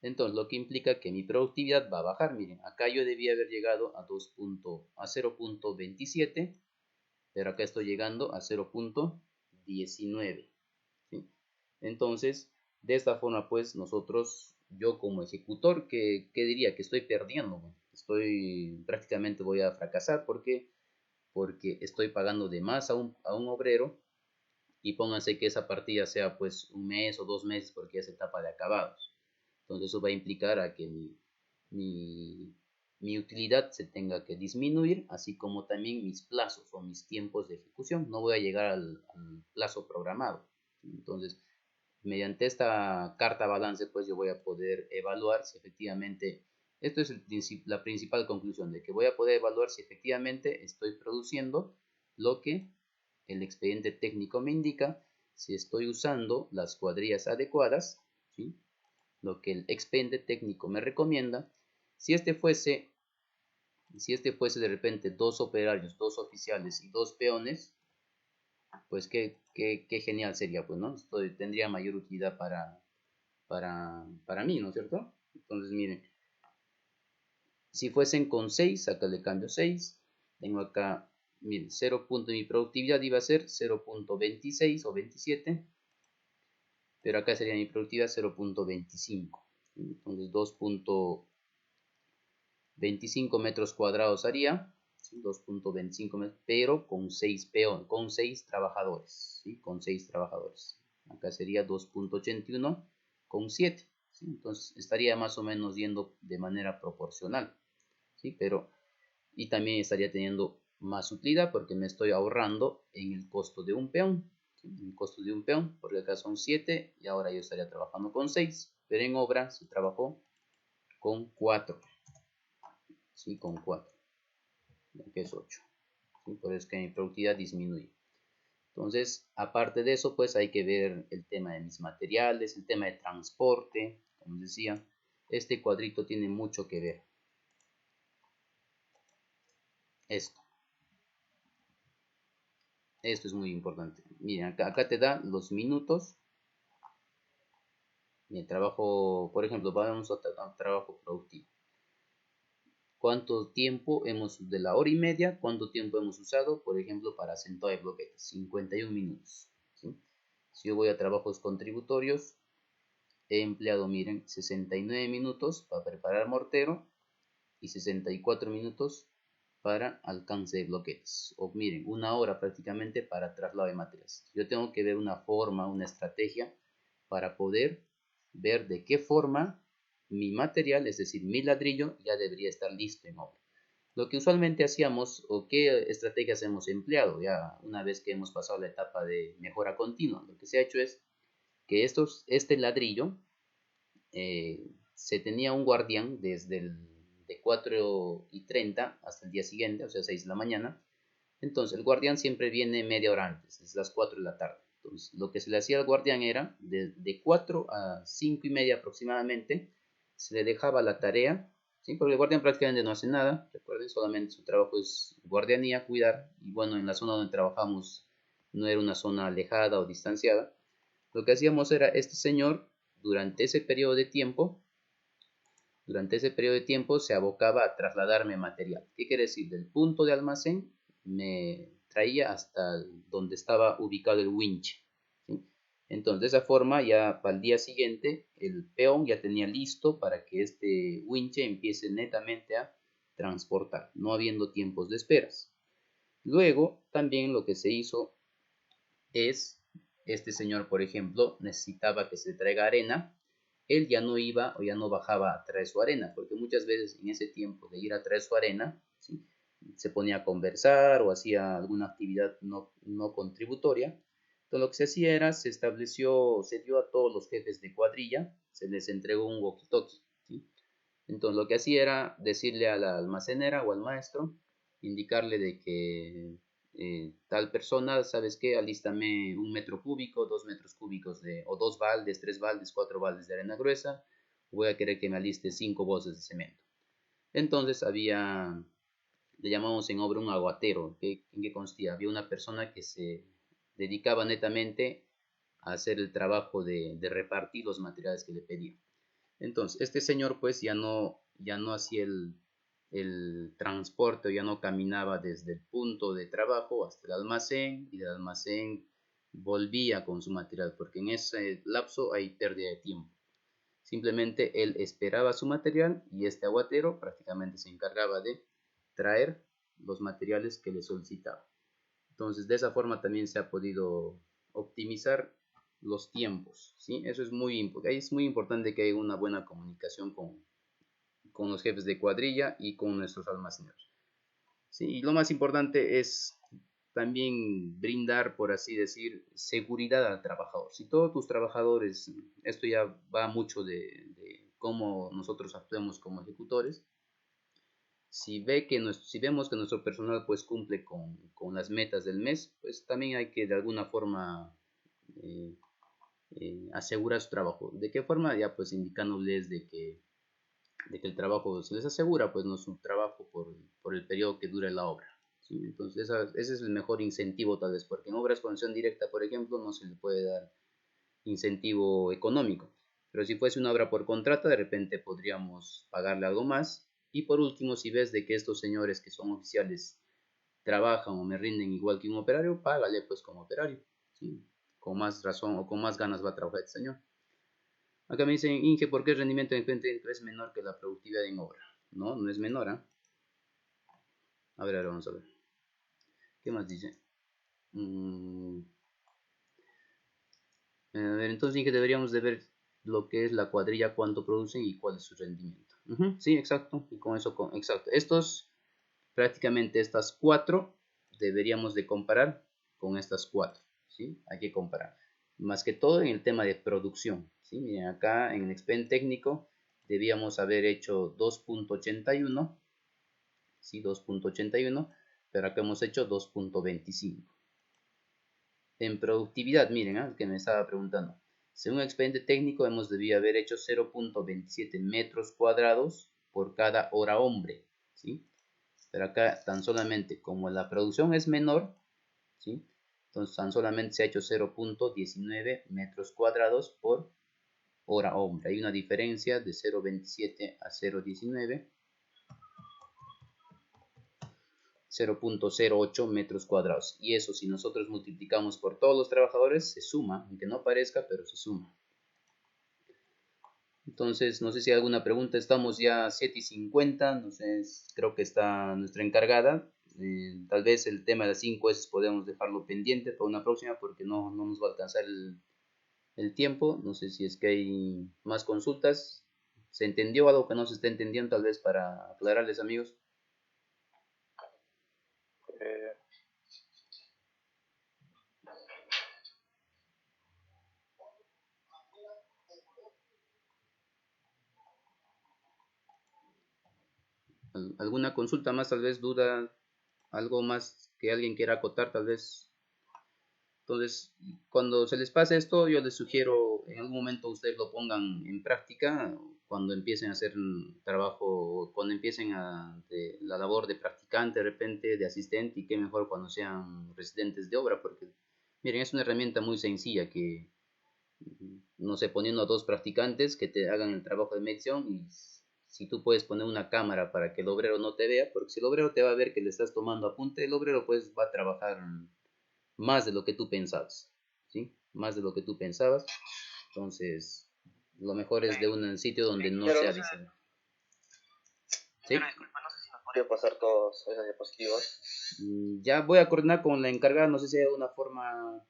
Entonces lo que implica que mi productividad va a bajar. Miren, acá yo debía haber llegado a 0.27, pero acá estoy llegando a 0.19. ¿sí? Entonces, de esta forma pues nosotros, yo como ejecutor, ¿qué diría? Que estoy perdiendo. Prácticamente voy a fracasar porque estoy pagando de más a un obrero y pónganse que esa partida sea pues un mes o 2 meses porque es etapa de acabados. Entonces eso va a implicar a que mi utilidad se tenga que disminuir, así como también mis plazos o mis tiempos de ejecución. No voy a llegar al plazo programado. Entonces, mediante esta carta balance, pues yo voy a poder evaluar si efectivamente, esto es la principal conclusión, de que voy a poder evaluar si efectivamente estoy produciendo lo que el expediente técnico me indica, si estoy usando las cuadrillas adecuadas, ¿sí? Lo que el expediente técnico me recomienda. Si este fuese de repente 2 operarios, 2 oficiales y 2 peones, pues qué genial sería, pues, ¿no? Tendría mayor utilidad para mí, ¿no es cierto? Entonces, miren, si fuesen con 6, acá le cambio 6, tengo acá, miren, 0. Mi productividad iba a ser 0.26 o 27, pero acá sería mi productividad 0.25. Entonces 2.25 metros cuadrados haría, ¿sí? 2.25 metros, pero con 6 trabajadores, ¿sí? Con 6 trabajadores. Acá sería 2.81 con 7, ¿sí? Entonces estaría más o menos yendo de manera proporcional, ¿sí? Y también estaría teniendo más utilidad porque me estoy ahorrando en el costo de un peón, ¿sí? El costo de un peón, porque acá son 7 y ahora yo estaría trabajando con 6, pero en obra se trabajó con 4, ¿sí? Con 4, que es 8, ¿sí? Por eso es que mi productividad disminuye. Entonces, aparte de eso, pues hay que ver el tema de mis materiales, el tema de transporte, como decía, este cuadrito tiene mucho que ver. Esto es muy importante. Miren, acá te da los minutos. Mi trabajo, por ejemplo, vamos a trabajo productivo. ¿Cuánto tiempo de la hora y media, cuánto tiempo hemos usado, por ejemplo, para sentado de bloquetes? 51 minutos. ¿sí? Si yo voy a trabajos contributorios, he empleado, miren, 69 minutos para preparar mortero y 64 minutos para alcance de bloquetes. O miren, 1 hora prácticamente para traslado de materiales. Yo tengo que ver una forma, una estrategia para poder ver de qué forma mi material, es decir, mi ladrillo, ya debería estar listo en obra. Lo que usualmente hacíamos o qué estrategias hemos empleado ya una vez que hemos pasado la etapa de mejora continua, lo que se ha hecho es que este ladrillo se tenía un guardián desde de 4:30 hasta el día siguiente, o sea, 6 de la mañana. Entonces, el guardián siempre viene media hora antes, desde las 4 de la tarde. Entonces, lo que se le hacía al guardián era, de 4 a 5:30 aproximadamente, se le dejaba la tarea, ¿sí? Porque el guardián prácticamente no hace nada, recuerden, solamente su trabajo es guardianía, cuidar, y bueno, en la zona donde trabajamos no era una zona alejada o distanciada. Lo que hacíamos era, este señor, durante ese periodo de tiempo, se abocaba a trasladarme material. ¿Qué quiere decir? Del punto de almacén me traía hasta donde estaba ubicado el winch, ¿sí? Entonces, de esa forma, ya para el día siguiente, el peón ya tenía listo para que este winch empiece netamente a transportar, no habiendo tiempos de esperas. Luego, también lo que se hizo es, este señor, por ejemplo, necesitaba que se traiga arena. Él ya no iba o ya no bajaba a traer su arena, porque muchas veces en ese tiempo de ir a traer su arena, ¿sí?, se ponía a conversar o hacía alguna actividad no contributoria. Entonces lo que se hacía era, se dio a todos los jefes de cuadrilla, se les entregó un walkie-talkie, ¿sí? Entonces lo que hacía era decirle a la almacenera o al maestro, indicarle de que tal persona, ¿sabes qué? Alístame 1 metro cúbico, 2 metros cúbicos o 2 baldes, 3 baldes, 4 baldes de arena gruesa. Voy a querer que me aliste 5 bolsas de cemento. Entonces le llamamos en obra un aguatero. ¿En qué consistía? Había una persona que se dedicaba netamente a hacer el trabajo de repartir los materiales que le pedían. Entonces, este señor pues ya no hacía el transporte, o ya no caminaba desde el punto de trabajo hasta el almacén, y del almacén volvía con su material, porque en ese lapso hay pérdida de tiempo. Simplemente él esperaba su material y este aguatero prácticamente se encargaba de traer los materiales que le solicitaba. Entonces, de esa forma también se ha podido optimizar los tiempos, ¿sí? Eso es muy importante que haya una buena comunicación con los jefes de cuadrilla y con nuestros almaceneros, ¿sí? Y lo más importante es también brindar, por así decir, seguridad al trabajador. Si todos tus trabajadores, esto ya va mucho de cómo nosotros actuemos como ejecutores, si vemos que nuestro personal pues cumple con las metas del mes, pues también hay que de alguna forma eh, asegurar su trabajo. ¿De qué forma? Ya pues indicándoles de que el trabajo se les asegura, pues no su trabajo por el periodo que dure la obra, ¿sí? Entonces ese es el mejor incentivo tal vez, porque en obras con acción directa, por ejemplo, no se le puede dar incentivo económico. Pero si fuese una obra por contrato, de repente podríamos pagarle algo más. Y por último, si ves de que estos señores que son oficiales trabajan o me rinden igual que un operario, págale pues como operario, ¿sí? Con más razón o con más ganas va a trabajar este señor. Acá me dicen, Inge, ¿por qué el rendimiento en técnico es menor que la productividad en obra? No, no es menor, ¿eh? A ver, ahora vamos a ver. ¿Qué más dice? A ver, entonces Inge, deberíamos de ver lo que es la cuadrilla, cuánto producen y cuál es su rendimiento. Sí, exacto. Y con eso, exacto. Prácticamente estas 4 deberíamos de comparar con estas 4, ¿sí? Hay que comparar. Más que todo en el tema de producción, ¿sí? Miren, acá en el expediente técnico debíamos haber hecho 2.81, ¿sí? 2.81, pero acá hemos hecho 2.25. En productividad, miren, que me estaba preguntando. Según el expediente técnico, hemos debido haber hecho 0.27 metros cuadrados por cada hora hombre, ¿sí? Pero acá tan solamente como la producción es menor, ¿sí? Entonces tan solamente se ha hecho 0.19 metros cuadrados por hora hombre. Hay una diferencia de 0.27 a 0.19, 0.08 metros cuadrados. Y eso, si nosotros multiplicamos por todos los trabajadores, se suma, aunque no parezca, pero se suma. Entonces, no sé si hay alguna pregunta. Estamos ya a 7:50. No sé, creo que está nuestra encargada. Tal vez el tema de las 5 S podemos dejarlo pendiente para una próxima, porque no nos va a alcanzar el tiempo. No sé si es que hay más consultas. ¿Se entendió algo que no se está entendiendo? Tal vez para aclararles, amigos. Eh, ¿Alguna consulta más, tal vez duda, algo más que alguien quiera acotar, tal vez? Entonces, cuando se les pase esto, yo les sugiero en algún momento ustedes lo pongan en práctica cuando empiecen a hacer trabajo, cuando empiecen la labor de practicante de repente, de asistente, y qué mejor cuando sean residentes de obra, porque miren, es una herramienta muy sencilla que, no sé, poniendo a dos practicantes que te hagan el trabajo de medición, y si tú puedes poner una cámara para que el obrero no te vea, porque si el obrero te va a ver que le estás tomando apunte, el obrero pues va a trabajar más de lo que tú pensabas, ¿sí? Más de lo que tú pensabas. Entonces, lo mejor es de un sitio donde no Pero sea no sé, visible. ¿Sí? señora, disculpa, no sé si nos podría pasar todos esos diapositivos. Ya voy a coordinar con la encargada, no sé si hay alguna forma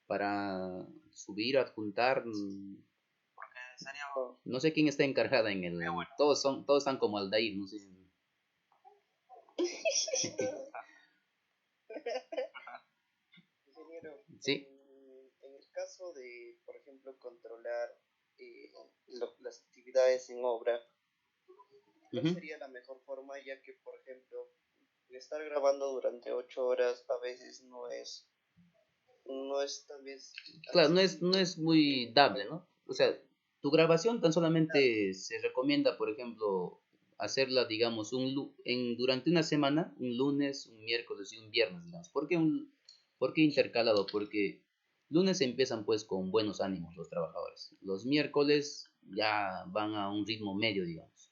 para subir, adjuntar. Porque sería... No sé quién está encargada en el. Todos están como Aldair, no sé. Ingeniero, Sí. en el caso de, por ejemplo, controlar las actividades en obra, ¿cuál Ujú. sería la mejor forma? Ya que, por ejemplo, estar grabando durante 8 horas a veces no es tal vez Claro, no accesible. es muy dable, ¿no? O sea, tu grabación tan Claro, solamente se recomienda, por ejemplo, hacerla, digamos, durante una semana, un lunes, un miércoles y un viernes, digamos. ¿Por qué intercalado? Porque lunes empiezan pues con buenos ánimos los trabajadores. Los miércoles ya van a un ritmo medio, digamos.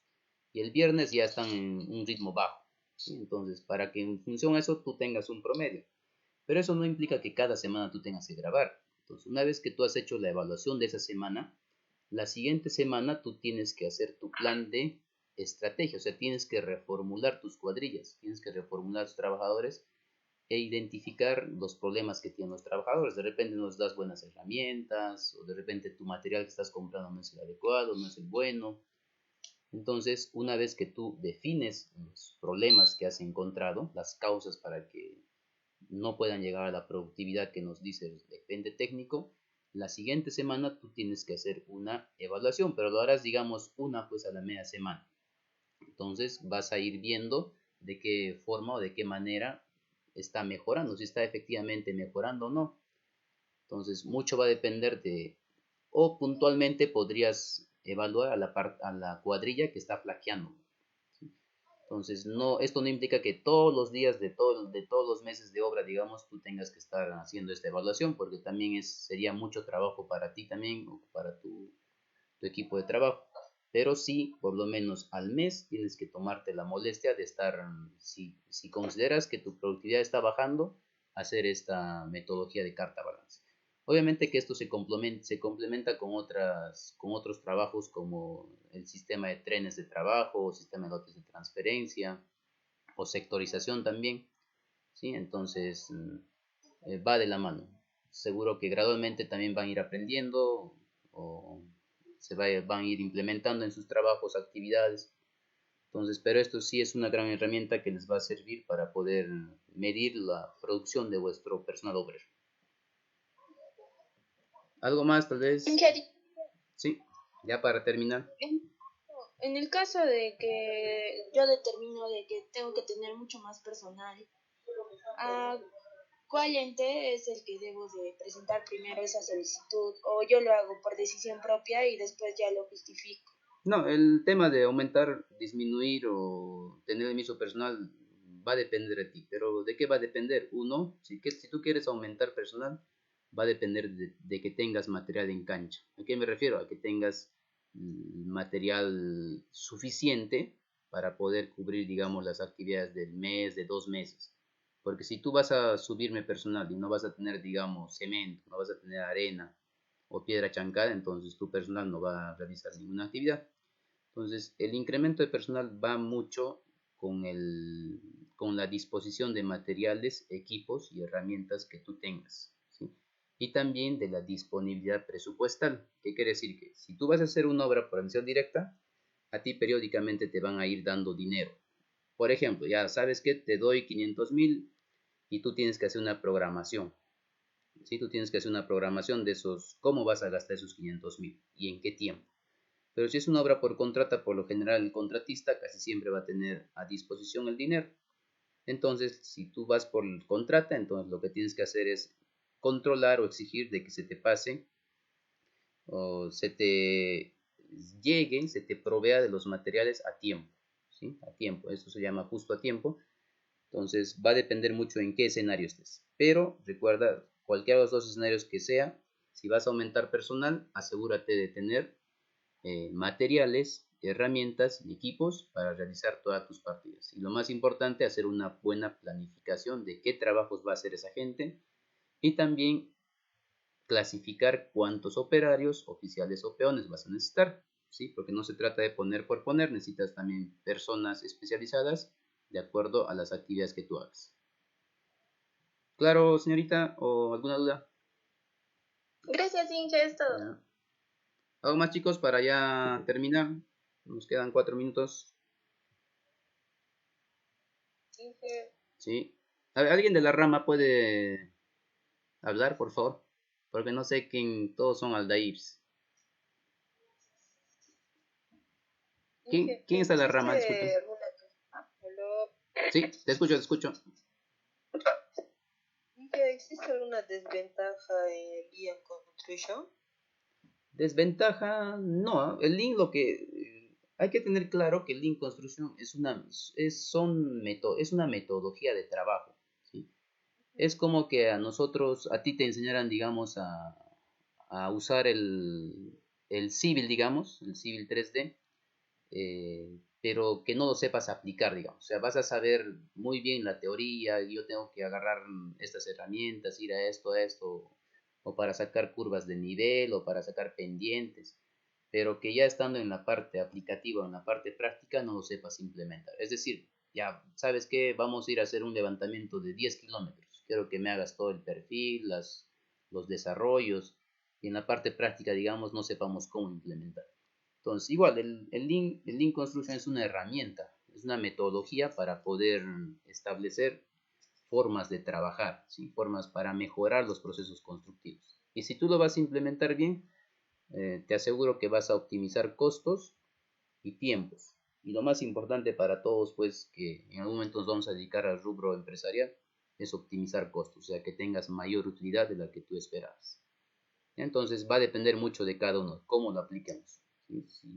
Y el viernes ya están en un ritmo bajo, ¿sí? Entonces, para que en función a eso tú tengas un promedio. Pero eso no implica que cada semana tú tengas que grabar. Entonces, una vez que tú has hecho la evaluación de esa semana, la siguiente semana tú tienes que hacer tu plan de estrategia, o sea, tienes que reformular tus cuadrillas, tienes que reformular tus trabajadores e identificar los problemas que tienen los trabajadores. De repente no les das buenas herramientas, o de repente tu material que estás comprando no es el adecuado, no es el bueno. Entonces, una vez que tú defines los problemas que has encontrado, las causas para que no puedan llegar a la productividad que nos dice el depende técnico, la siguiente semana tú tienes que hacer una evaluación, pero lo harás, digamos, una pues a la media semana. Entonces vas a ir viendo de qué forma o de qué manera está mejorando, si está efectivamente mejorando o no. Entonces mucho va a depender de, o puntualmente podrías evaluar a la cuadrilla que está flaqueando. Entonces, no, esto no implica que todos los días de todos los meses de obra, digamos, tú tengas que estar haciendo esta evaluación, porque también sería mucho trabajo para ti también o para tu equipo de trabajo. Pero sí, por lo menos al mes tienes que tomarte la molestia de estar, si consideras que tu productividad está bajando, hacer esta metodología de carta balance. Obviamente que esto se complementa con otros trabajos como el sistema de trenes de trabajo, o sistema de lotes de transferencia, o sectorización también, ¿sí? Entonces, va de la mano. Seguro que gradualmente también van a ir aprendiendo o van a ir implementando en sus trabajos actividades. Entonces, pero esto sí es una gran herramienta que les va a servir para poder medir la producción de vuestro personal obrero. ¿Algo más, tal vez? Sí, ya para terminar. En el caso de que yo determino de que tengo que tener mucho más personal, ¿a cuál ente es el que debo de presentar primero esa solicitud? ¿O yo lo hago por decisión propia y después ya lo justifico? No, el tema de aumentar, disminuir o tener el mismo personal va a depender de ti. Pero ¿de qué va a depender? Uno, si tú quieres aumentar personal, va a depender de que tengas material en cancha. ¿A qué me refiero? A que tengas material suficiente para poder cubrir, digamos, las actividades del mes, de 2 meses. Porque si tú vas a subirme personal y no vas a tener, digamos, cemento, no vas a tener arena o piedra chancada, entonces tu personal no va a realizar ninguna actividad. Entonces, el incremento de personal va mucho con la disposición de materiales, equipos y herramientas que tú tengas, ¿sí? Y también de la disponibilidad presupuestal. ¿Qué quiere decir? Que si tú vas a hacer una obra por emisión directa, a ti periódicamente te van a ir dando dinero. Por ejemplo, ya sabes que te doy 500.000 y tú tienes que hacer una programación. ¿Sí? Tú tienes que hacer una programación de esos, cómo vas a gastar esos 500.000 y en qué tiempo. Pero si es una obra por contrata, por lo general el contratista casi siempre va a tener a disposición el dinero. Entonces, si tú vas por el contrata, entonces lo que tienes que hacer es controlar o exigir de que se te pase o se te llegue, se te provea de los materiales a tiempo, ¿sí? A tiempo, eso se llama justo a tiempo. Entonces va a depender mucho en qué escenario estés. Pero recuerda, cualquiera de los dos escenarios que sea, si vas a aumentar personal, asegúrate de tener materiales, herramientas y equipos para realizar todas tus partidas. Y lo más importante, hacer una buena planificación de qué trabajos va a hacer esa gente y también clasificar cuántos operarios, oficiales o peones vas a necesitar, ¿sí? Porque no se trata de poner por poner, necesitas también personas especializadas de acuerdo a las actividades que tú hagas. ¿Claro, señorita? ¿O alguna duda? Gracias, Inge, es todo. Ya. ¿Algo más, chicos, para ya terminar? Nos quedan 4 minutos. Inge. Sí. ¿Alguien de la rama puede hablar, por favor? Porque no sé quién, todos son Aldairs. ¿Quién está en la rama? Disculpen. Sí, te escucho, te escucho. ¿Existe alguna desventaja en el Lean Construction? Desventaja, no. El Lean lo que hay que tener claro que el Lean Construction es una metodología de trabajo, ¿sí? Es como que a ti te enseñaran, digamos, a usar el Civil, digamos, el Civil 3D, pero que no lo sepas aplicar, digamos. O sea, vas a saber muy bien la teoría, yo tengo que agarrar estas herramientas, ir a esto, o para sacar curvas de nivel, o para sacar pendientes, pero que ya estando en la parte aplicativa, en la parte práctica, no lo sepas implementar. Es decir, ya sabes que vamos a ir a hacer un levantamiento de 10 kilómetros, quiero que me hagas todo el perfil, los desarrollos, y en la parte práctica, digamos, no sepamos cómo implementar. Entonces, igual, el Lean Construction es una herramienta, es una metodología para poder establecer formas de trabajar, ¿sí? Formas para mejorar los procesos constructivos. Y si tú lo vas a implementar bien, te aseguro que vas a optimizar costos y tiempos. Y lo más importante para todos, pues, que en algún momento nos vamos a dedicar al rubro empresarial, es optimizar costos, o sea, que tengas mayor utilidad de la que tú esperabas. Entonces, va a depender mucho de cada uno, cómo lo apliquemos. ¿Sí? Si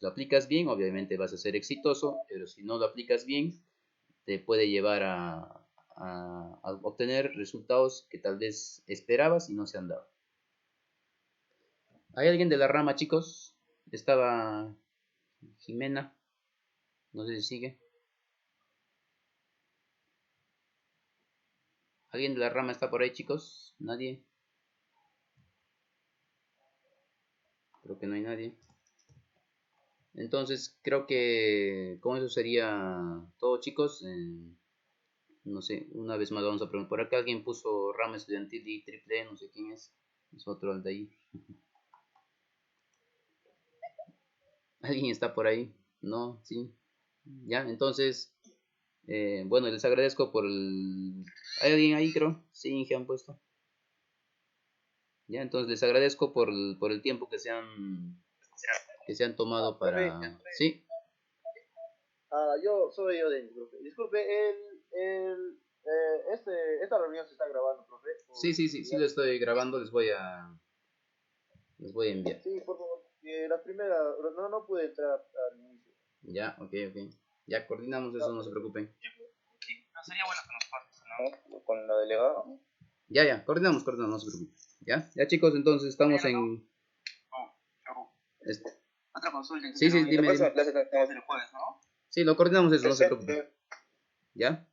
lo aplicas bien, obviamente vas a ser exitoso, pero si no lo aplicas bien, te puede llevar a obtener resultados que tal vez esperabas y no se han dado. ¿Hay alguien de la rama, chicos? Estaba Jimena, no sé si sigue. ¿Alguien de la rama está por ahí, chicos? ¿Nadie? Creo que no hay nadie. Entonces, creo que con eso sería todo, chicos. No sé, una vez más vamos a preguntar. Por acá alguien puso rama estudiantil y triple, no sé quién es. Es otro al de ahí. ¿Alguien está por ahí? No, sí. Ya, entonces, bueno, les agradezco por el... ¿Hay alguien ahí, creo? Sí, que han puesto. Ya, entonces les agradezco por el tiempo que se han tomado Profe, para... Sí, soy yo de profe. Disculpe, esta reunión se está grabando, profe. sí lo estoy grabando, les voy a enviar. Sí, por favor. La primera, no pude entrar al inicio. Ya, ok. Ya coordinamos eso, no se preocupen. No sería bueno que nos pases, ¿no? ¿No? Con la delegada. Ya, coordinamos, no se preocupen. Ya chicos, entonces estamos en... Otra consulta. Sí, dime. La próxima clase tenemos el jueves, ¿no? Sí, lo coordinamos eso, no se preocupen. ¿Ya?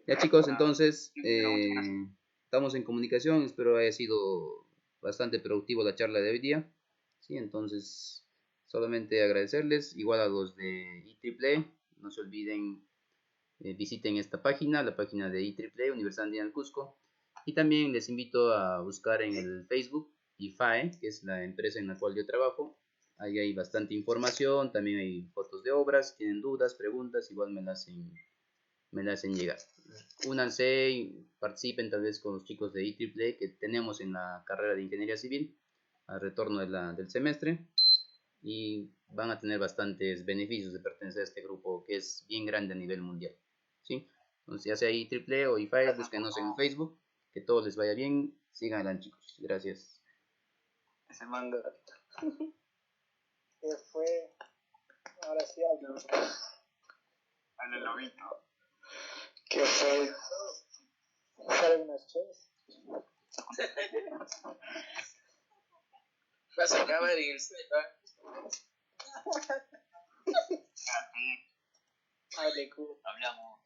Ya chicos, entonces estamos en comunicación, espero haya sido bastante productivo la charla de hoy día. Sí, entonces solamente agradecerles, igual a los de IEEE, no se olviden, visiten esta página, la página de IEEE, Universidad Andina del Cusco, y también les invito a buscar en el Facebook IFAE, que es la empresa en la cual yo trabajo. Ahí hay bastante información, también hay fotos de obras, tienen dudas, preguntas, igual me la hacen llegar. Únanse y participen tal vez con los chicos de IEEE que tenemos en la carrera de Ingeniería Civil al retorno del semestre. y van a tener bastantes beneficios de pertenecer a este grupo que es bien grande a nivel mundial, ¿sí? Entonces ya sea ahí Triple o IFAE, búsquenos en Facebook, que todo les vaya bien, sigan adelante chicos, gracias. Ese manga. ¿Qué fue? Ahora sí hablo. Al lobito. ¿Qué fue? ¿Sale unas chéves? Vas a acabar en el Hable, cu. Hablamos.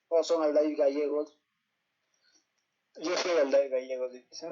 ¿O son Aldair gallegos? Yo soy Aldair gallegos, dice.